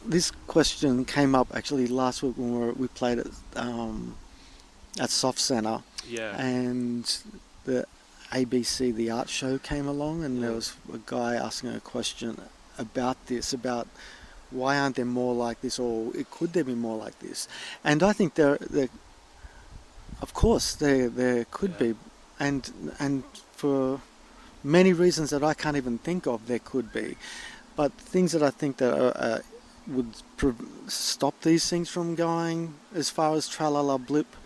This question came up actually last week when we played at Soft Centre, and the ABC The Art Show came along, and there was a guy asking a question about why aren't there more like this, or could there be more like this? And I think there of course there could be, and for many reasons that I can't even think of, there could be. But things that I think that would stop these things from going as far as Tralala Blip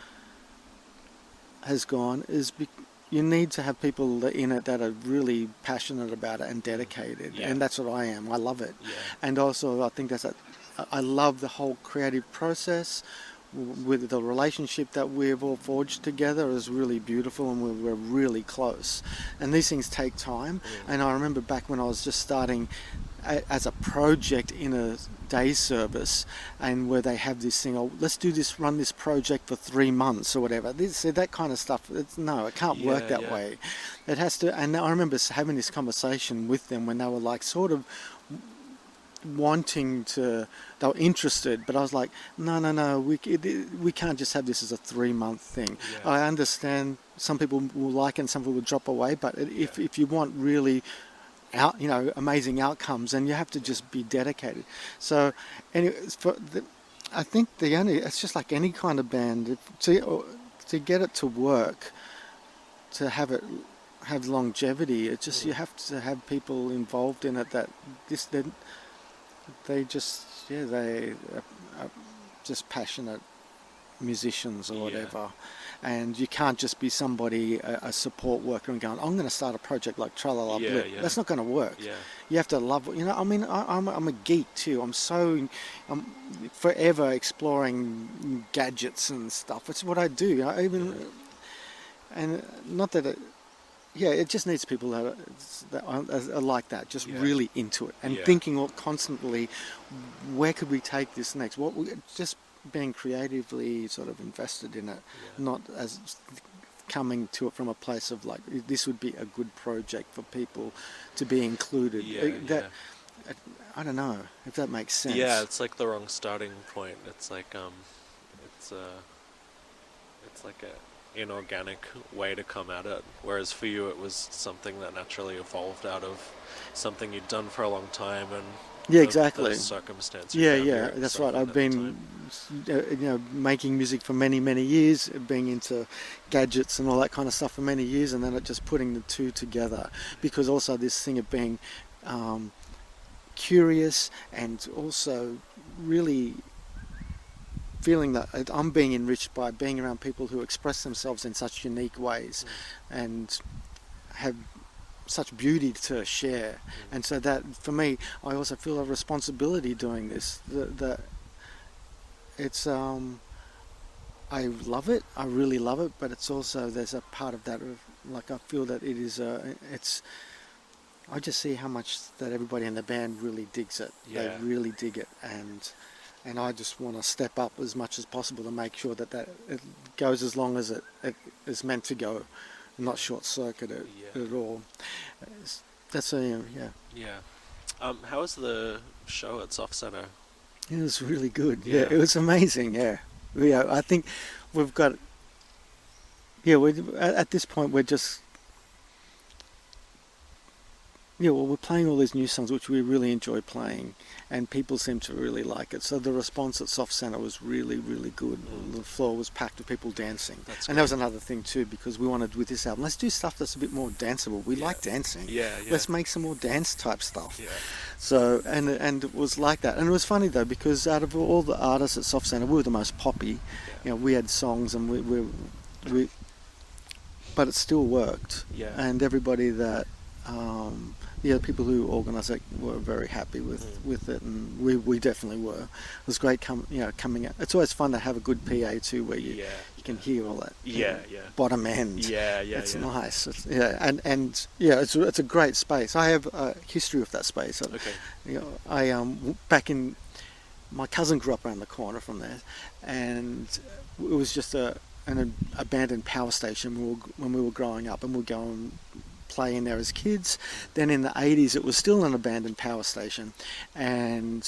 has gone is you need to have people in it that are really passionate about it and dedicated, Yeah. and that's what I am. I love it, Yeah. and also I think I love the whole creative process. With the relationship that we've all forged together is really beautiful, and we're really close. And these things take time. And I remember back when I was just starting as a project in a day service, and where they have this thing, oh, let's do this, run this project for 3 months or whatever. That kind of stuff. No, it can't work that way. It has to. And I remember having this conversation with them when they were like sort of wanting to, they were interested, but I was like, no, we can't just have this as a 3-month thing. Yeah. I understand some people will like it and some people will drop away, but if you want really amazing outcomes, then you have to just be dedicated. So anyway, I think it's just like any kind of band, to get it to work, to have longevity, it's just you have to have people involved in it they are just passionate musicians or whatever, and you can't just be somebody, a support worker, and going, I'm going to start a project like Tralala Blip. That's not going to work. You have to love it. I mean, I'm a geek too. I'm forever exploring gadgets and stuff. It's what I do. And not that it just needs people that are like that, just really into it and thinking constantly, where could we take this next? Just being creatively sort of invested in it, not as coming to it from a place of like, this would be a good project for people to be included. I don't know if that makes sense. Yeah, it's like the wrong starting point. It's like it's like a inorganic way to come at it, whereas for you it was something that naturally evolved out of something you'd done for a long time, and exactly, the circumstance. That's right. I've been making music for many years, being into gadgets and all that kind of stuff for many years, and then just putting the two together, because also this thing of being curious and also really feeling that I'm being enriched by being around people who express themselves in such unique ways and have such beauty to share. And so that, for me, I also feel a responsibility doing this. That it's I love it, I really love it, but it's also, there's a part of that, like I feel that it is I just see how much that everybody in the band really digs it. They really dig it, and I just want to step up as much as possible to make sure that it goes as long as it is meant to go, and not short circuit it at all. That's How was the show at Soft Centre? It was really good. It was amazing. I think we've got. At this point we're just. We're playing all these new songs which we really enjoy playing, and people seem to really like it. So the response at Soft Centre was really, really good. The floor was packed with people dancing. And that was another thing too, because we wanted with this album, let's do stuff that's a bit more danceable. We like dancing. Let's make some more dance type stuff. So, and it was like that. And it was funny though, because out of all the artists at Soft Centre, we were the most poppy. We had songs, and we but it still worked. And everybody that people who organised it were very happy with it, and we definitely were. It was great coming out. It's always fun to have a good PA too, where you can hear all that bottom end. It's nice. It's a great space. I have a history with that space. I back in, my cousin grew up around the corner from there, and it was just an abandoned power station when we were growing up, and we'd go and play in there as kids. Then in the 80s it was still an abandoned power station, and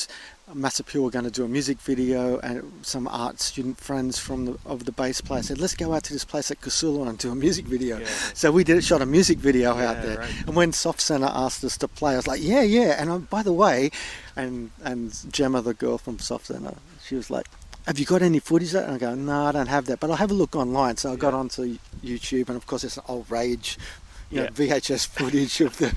Massappeal were going to do a music video, and some art student friends of the bass player said, let's go out to this place at Casula and do a music video. So we shot a music video out there. And when Soft Centre asked us to play, I was like, and by the way, and Gemma, the girl from Soft Centre, she was like, have you got any footage of that? And I go, no, I don't have that, but I'll have a look online. So I got onto YouTube, and of course it's an old Rage know, Yeah. VHS footage of the,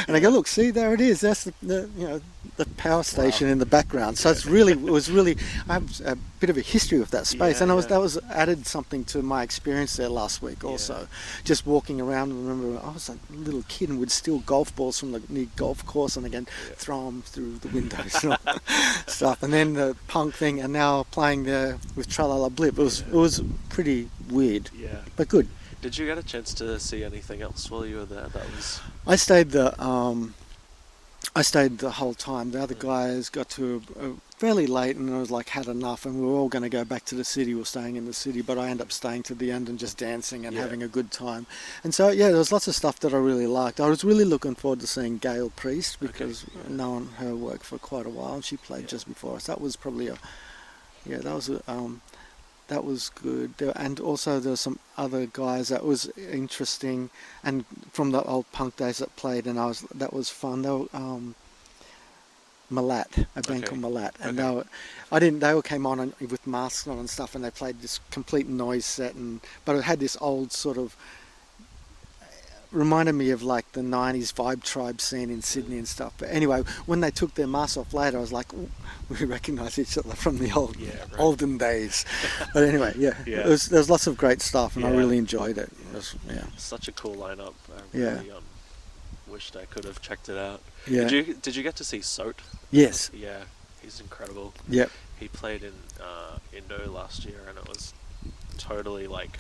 and I go, look, see, there it is. That's the you know, the power station in the background. So it was really, I have a bit of a history with that space, and that was added something to my experience there last week. Also, just walking around. I remember I was a little kid and would steal golf balls from the near golf course and again throw them through the windows and all stuff. And then the punk thing, and now playing there with Tralala Blip. It was pretty weird, but good. Did you get a chance to see anything else while you were there? That was. I stayed the whole time. The other guys got to fairly late, and I was like, had enough, and we were all going to go back to the city. We were staying in the city, but I ended up staying to the end and just dancing and having a good time. And so, there was lots of stuff that I really liked. I was really looking forward to seeing Gail Priest, because I've known her work for quite a while, and she played just before us. That was probably that was good. And also there were some other guys that was interesting, and from the old punk days that played, and that was fun. They were Malat, a band called Malat, and they all came on with masks on and stuff, and they played this complete noise set, but it had this old sort of, reminded me of like the 90s Vibe Tribe scene in Sydney and stuff. But anyway, when they took their masks off later, I was like, ooh, we recognise each other from the olden days. But anyway, there was lots of great stuff, and I really enjoyed it. Such a cool lineup. I really wished I could have checked it out. Did you get to see Soat? Yes. Yeah, he's incredible. Yep. He played in Indo last year, and it was totally like,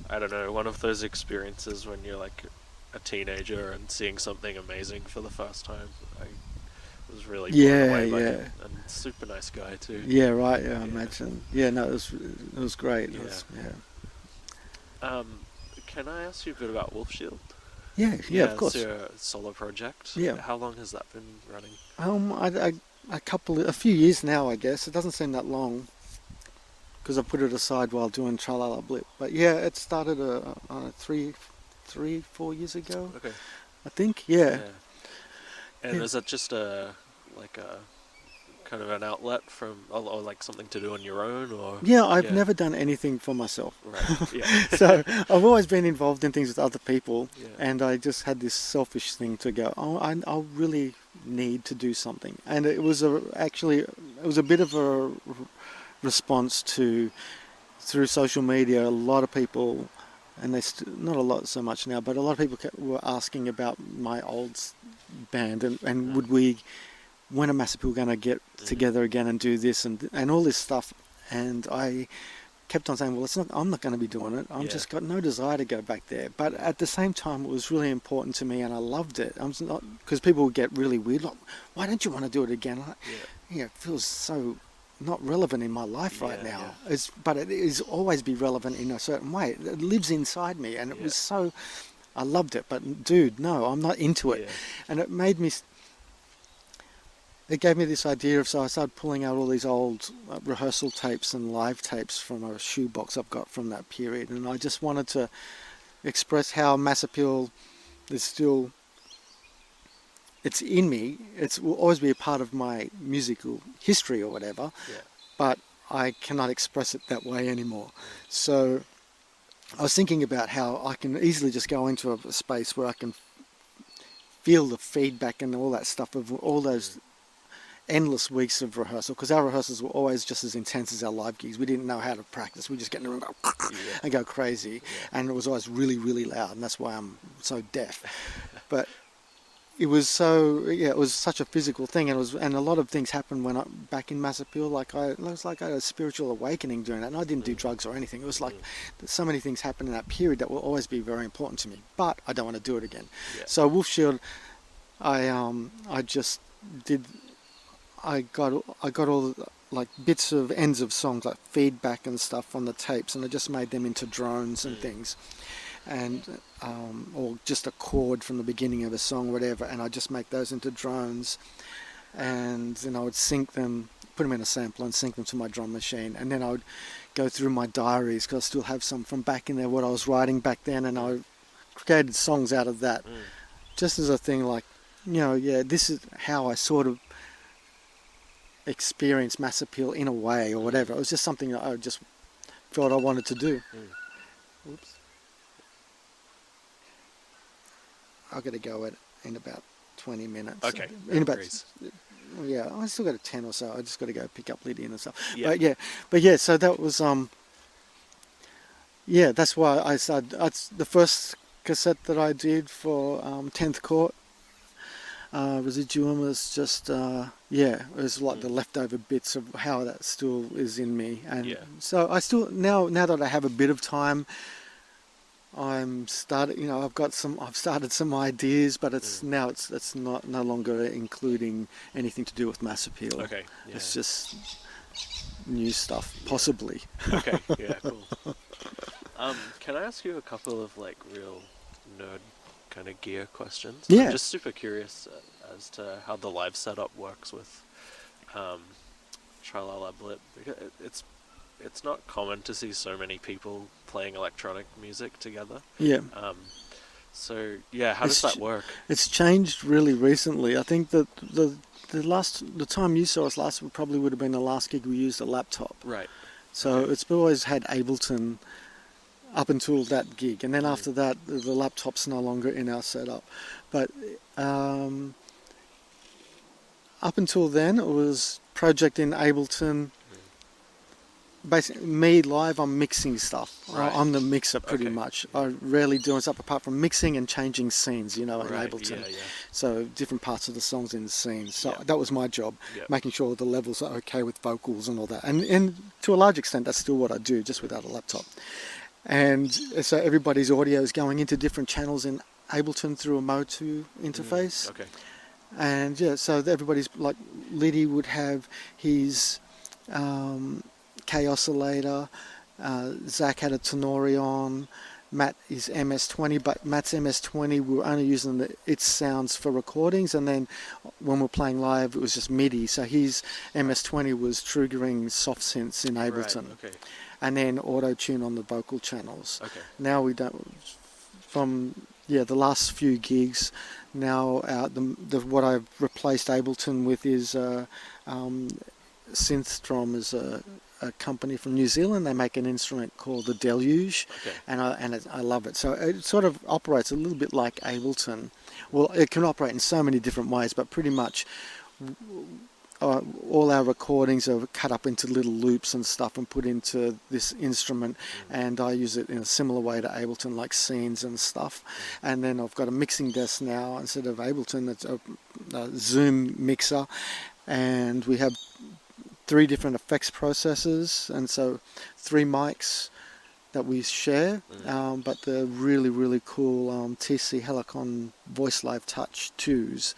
I don't know, one of those experiences when you're like a teenager and seeing something amazing for the first time. I was really blown away by him, and super nice guy too. Yeah, right. I imagine. Yeah, no, it was great. Can I ask you a bit about Wolf Shield? Yeah, of course. It's your solo project. Yeah. How long has that been running? A few years now, I guess. It doesn't seem that long, because I put it aside while doing Tralala Blip. But it started 4 years ago. Okay. I think. Yeah. And is that just a kind of an outlet or like something to do on your own, or? Yeah, I've never done anything for myself. Right. Yeah. So I've always been involved in things with other people, and I just had this selfish thing to go, I really need to do something. And it was a bit of a response to, through social media, a lot of people, and not a lot so much now, but a lot of people were asking about my old band, and when are Massappeal going to get together again and do this and all this stuff. And I kept on saying, well, I'm not going to be doing it. I've just got no desire to go back there. But at the same time, it was really important to me, and I loved it. Because people would get really weird, like, why don't you want to do it again? It feels so not relevant in my life right now. But it is always be relevant in a certain way. It lives inside me, and it was so, I loved it. But dude, no, I'm not into it. And it made me, it gave me this idea so I started pulling out all these old rehearsal tapes and live tapes from a shoebox I've got from that period, and I just wanted to express how Massappeal is still, it's in me. It will always be a part of my musical history or whatever, but I cannot express it that way anymore. So I was thinking about how I can easily just go into a space where I can feel the feedback and all that stuff of all those endless weeks of rehearsal, because our rehearsals were always just as intense as our live gigs. We didn't know how to practice. We just get in the room and go crazy, and it was always really, really loud, and that's why I'm so deaf. But it was it was such a physical thing, and a lot of things happened when back in Massappeal. It was like I had a spiritual awakening during that, and I didn't do drugs or anything. It was like so many things happened in that period that will always be very important to me, but I don't want to do it again. So Wolf Shield, I just did. I got all like bits of ends of songs, like feedback and stuff on the tapes, and I just made them into drones and things, and or just a chord from the beginning of a song, whatever, and I just make those into drones, and then I would sync them, put them in a sampler and sync them to my drum machine, and then I would go through my diaries, because I still have some from back in there, what I was writing back then, and I created songs out of that, just as a thing, like, this is how I sort of experience Massappeal in a way, or whatever. It was just something that I just felt I wanted to do. Oops. I've got to go in about 20 minutes. Okay. In about, Agrees. yeah, I still got a 10 or so. I just got to go pick up Lydia and stuff. Yeah. But yeah, so that was, yeah, that's why I started. The first cassette that I did for 10th Court, Residuum was just, it was like the leftover bits of how that still is in me. And so I still, now that I have a bit of time, I've started some ideas, but it's no longer including anything to do with Massappeal. Okay. Yeah. It's just new stuff, possibly. Okay. Yeah. Cool. Can I ask you a couple of like real nerd kind of gear questions? Yeah. I'm just super curious as to how the live setup works with Tralala Blip. It's not common to see so many people playing electronic music together. Yeah. So yeah, how does that work? It's changed really recently. I think that the time you saw us last probably would have been the last gig we used a laptop. Right. So it's always had Ableton up until that gig, and then after that the laptop's no longer in our setup. But up until then it was project in Ableton. Basically, me live, I'm mixing stuff. Right. I'm the mixer pretty much. I rarely do stuff apart from mixing and changing scenes, in Right. Ableton. Yeah. So different parts of the songs in the scene. So that was my job, making sure the levels are okay with vocals and all that. And to a large extent, that's still what I do, just without a laptop. And so everybody's audio is going into different channels in Ableton through a Motu interface. Okay. And so everybody's, like, Liddy would have his K oscillator, Zach had a Tenorion, Matt is MS-20, but Matt's MS-20 we were only using its sounds for recordings, and then when we're playing live it was just MIDI, so his MS-20 was triggering soft synths in Ableton. Right. Okay. And then auto-tune on the vocal channels. Okay. Now we don't, from the last few gigs, now what I've replaced Ableton with is Synthstrom is a company from New Zealand. They make an instrument called the Deluge, and I love it. So it sort of operates a little bit like Ableton. Well, it can operate in so many different ways, but pretty much all our recordings are cut up into little loops and stuff and put into this instrument, and I use it in a similar way to Ableton, like scenes and stuff. And then I've got a mixing desk now instead of Ableton. It's a Zoom mixer, and we have 3 different effects processors, and so 3 mics that we share, but they're really, really cool TC Helicon Voice Live Touch 2s,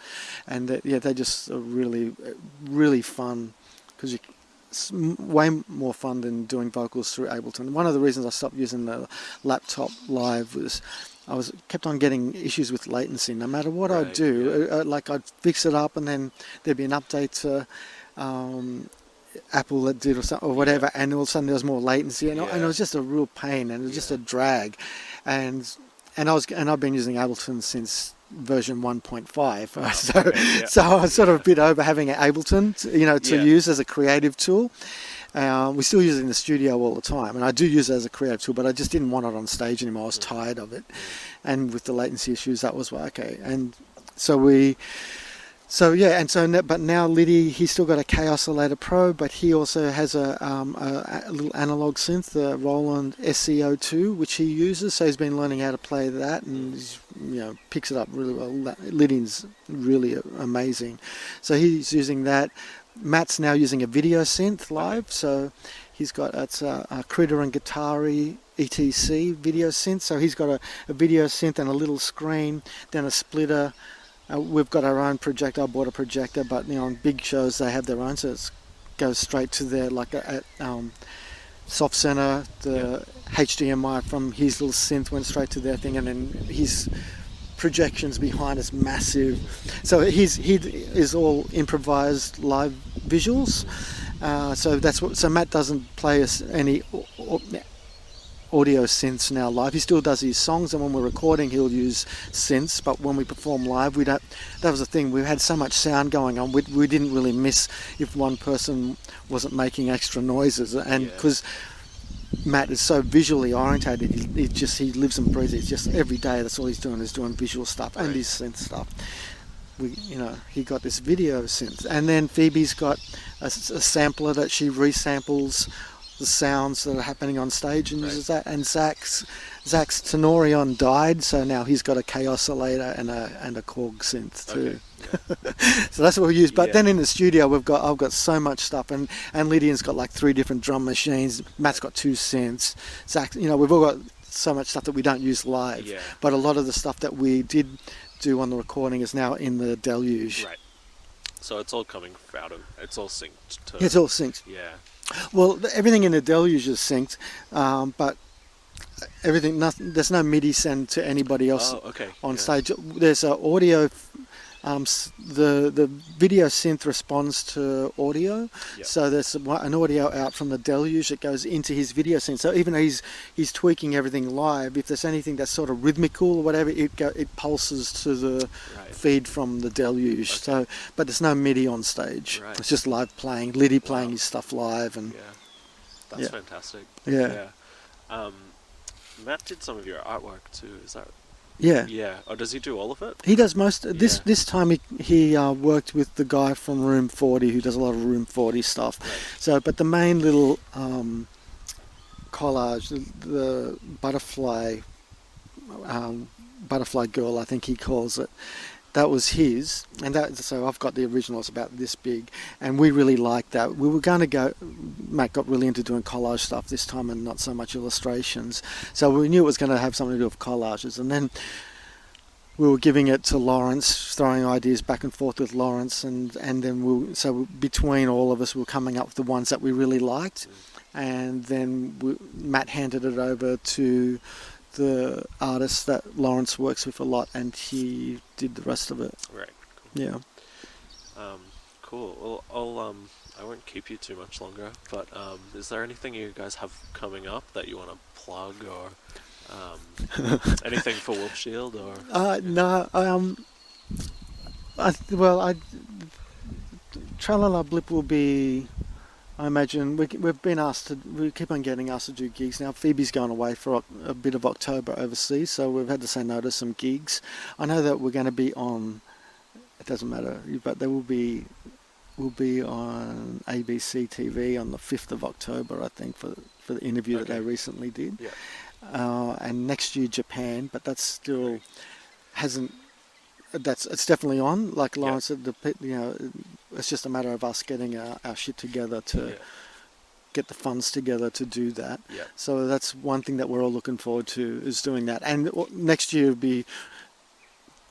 and they just are really, really fun, because it's way more fun than doing vocals through Ableton. One of the reasons I stopped using the laptop live was I kept on getting issues with latency. No matter what I do, like I'd fix it up and then there'd be an update to Apple that did or whatever, and all of a sudden there was more latency, and it was just a real pain, and it was just a drag. And I've been using Ableton since version 1.5, so I was sort of a bit over having Ableton, to use as a creative tool. We still use it in the studio all the time, and I do use it as a creative tool, but I just didn't want it on stage anymore. I was tired of it, and with the latency issues, that was okay. And but now Liddy, he's still got a K Oscillator Pro, but he also has a little analog synth, the Rollins SCO2, which he uses. So he's been learning how to play that, and he's, picks it up really well. Liddy's really amazing. So he's using that. Matt's now using a video synth live, so he's got a Critter and Guitari ETC video synth. So he's got a video synth and a little screen, then a splitter. We've got our own projector. I bought a projector, but on big shows they have their own, so it goes straight to their Soft Center. The HDMI from his little synth went straight to their thing, and then his projections behind us massive. So he is all improvised live visuals. So Matt doesn't play us any audio synths now live. He still does his songs, and when we're recording he'll use synths, but when we perform live we don't. That was the thing, we had so much sound going on, we didn't really miss if one person wasn't making extra noises, and because Matt is so visually orientated. He lives and breathes it. It's just every day. That's all he's doing is doing visual stuff and his synth stuff. He got this video synth, and then Phoebe's got a sampler that she resamples the sounds that are happening on stage and uses that. And Zach's Tenorion died, so now he's got a K oscillator and a Korg synth too. Okay. So that's what we use. But then in the studio, I've got so much stuff, and Lydian's got like 3 different drum machines. Matt's got 2 synths. Zach, we've all got so much stuff that we don't use live. Yeah. But a lot of the stuff that we did do on the recording is now in the Deluge. Right. So it's all coming out of. It's all synced. It's all synced. Yeah. Well, everything in the Deluge is synced, but there's no MIDI send to anybody else on stage. There's an audio. The video synth responds to audio, so there's an audio out from the Deluge that goes into his video synth. So even though he's tweaking everything live, if there's anything that's sort of rhythmical or whatever, it pulses to the feed from the Deluge. So, but there's no MIDI on stage. Right. It's just live playing. Liddy playing his stuff live, and that's fantastic. Yeah. Matt did some of your artwork too. Is that? Yeah. Yeah. Oh, does he do all of it? He does most. This time he worked with the guy from Room 40 who does a lot of Room 40 stuff. Right. So, but the main little collage, the butterfly girl, I think he calls it. That was his, and so I've got the original. It's about this big, and we really liked that. We were going to go. Matt got really into doing collage stuff this time, and not so much illustrations. So we knew it was going to have something to do with collages, and then we were giving it to Lawrence, throwing ideas back and forth with Lawrence, and then so between all of us, we were coming up with the ones that we really liked, and then Matt handed it over to the artist that Lawrence works with a lot, and he did the rest of it. Right. Cool. Yeah. Cool. Well, I won't keep you too much longer, but is there anything you guys have coming up that you want to plug, or anything for Wolf Shield, or? No. Tralala Blip will be. I imagine we've been asked we keep on getting asked to do gigs now. Phoebe's going away for a bit of October overseas, so we've had to say no to some gigs. I know that we're going to be on. It doesn't matter, but we'll be on ABC TV on the 5th of October, I think, for the interview that they recently did. Yeah. And next year Japan, but that's still hasn't. It's definitely on. Like Lawrence said, it's just a matter of us getting our shit together to get the funds together to do that. Yeah. So that's one thing that we're all looking forward to, is doing that. And next year will be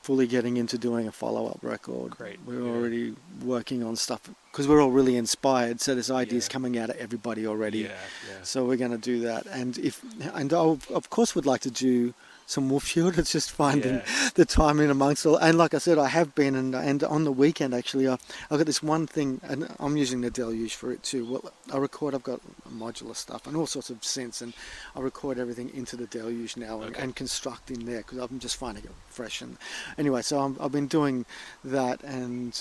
fully getting into doing a follow-up record. Great. We're already working on stuff because we're all really inspired. So there's ideas coming out of everybody already. Yeah. So we're going to do that. And I of course would like to do some Wolf Shield. It's just finding the time in amongst all. And like I said, I have been, and on the weekend actually, I've got this one thing, and I'm using the Deluge for it too. Well, I've got modular stuff and all sorts of synths, and I record everything into the Deluge now and construct in there because I'm just finding it fresh. And anyway, so I've been doing that, and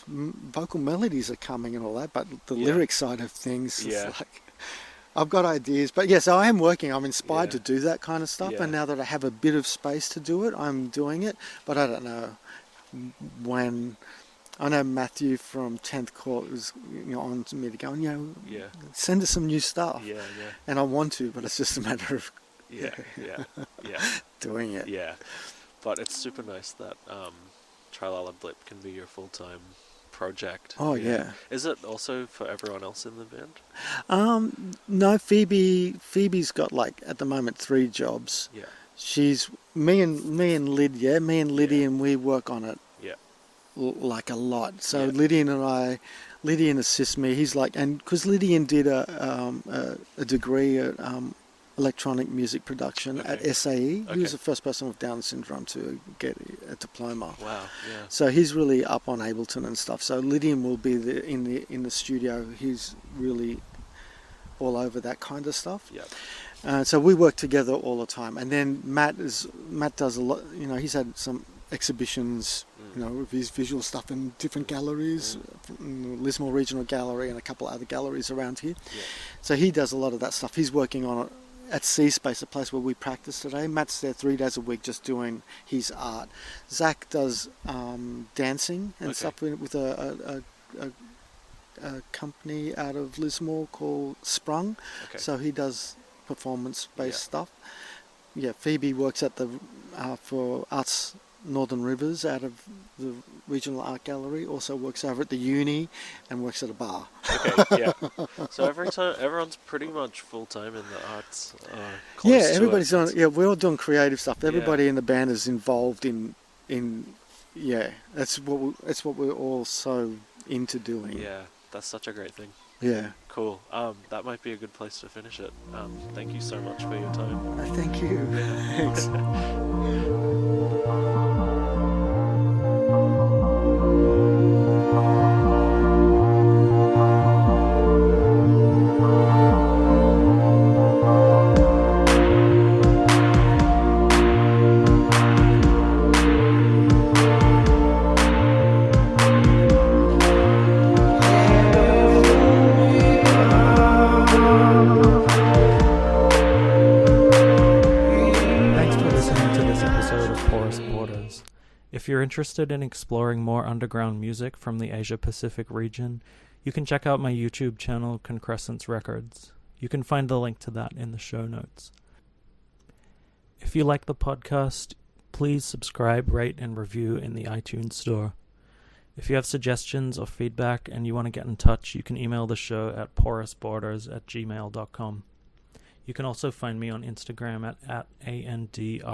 vocal melodies are coming and all that, but the lyric side of things is like. I've got ideas, but so I am working. I'm inspired to do that kind of stuff, and now that I have a bit of space to do it, I'm doing it. But I don't know when. I know Matthew from 10th Court was on to me to go, send us some new stuff. Yeah. And I want to, but it's just a matter of doing it. Yeah, but it's super nice that Tralala Blip can be your full-time project. Oh yeah. Is it also for everyone else in the band? No, Phoebe's got at the moment 3 jobs. Yeah. She's me and Lydia, and we work on it. Yeah. A lot. So Lydian assists me. He's and because Lydian did a degree at electronic music production at SAE. He was the first person with Down syndrome to get a diploma. Wow, yeah. So he's really up on Ableton and stuff. So Lydian will be in the studio. He's really all over that kind of stuff. Yeah. So we work together all the time. And then Matt does a lot. He's had some exhibitions, of his visual stuff in different galleries, Lismore Regional Gallery and a couple other galleries around here. Yeah. So he does a lot of that stuff. He's working on it at C Space, a place where we practice today. Matt's there 3 days a week just doing his art. Zach does dancing and stuff with a company out of Lismore called Sprung. Okay. So he does performance-based stuff. Yeah, Phoebe works at the for Arts Northern Rivers out of the Regional Art Gallery. Also works over at the uni and works at a bar. Okay, yeah. So everyone's pretty much full time in the arts. Everybody's doing. Yeah, we're all doing creative stuff. Everybody in the band is involved in. That's what we're all so into doing. Yeah, that's such a great thing. Yeah. Cool. That might be a good place to finish it. Thank you so much for your time. Thank you. Thanks. If you're interested in exploring more underground music from the Asia-Pacific region, you can check out my YouTube channel, Concrescence Records. You can find the link to that in the show notes. If you like the podcast, please subscribe, rate, and review in the iTunes store. If you have suggestions or feedback and you want to get in touch, you can email the show at porousborders@gmail.com. You can also find me on Instagram at @ANDRWMH.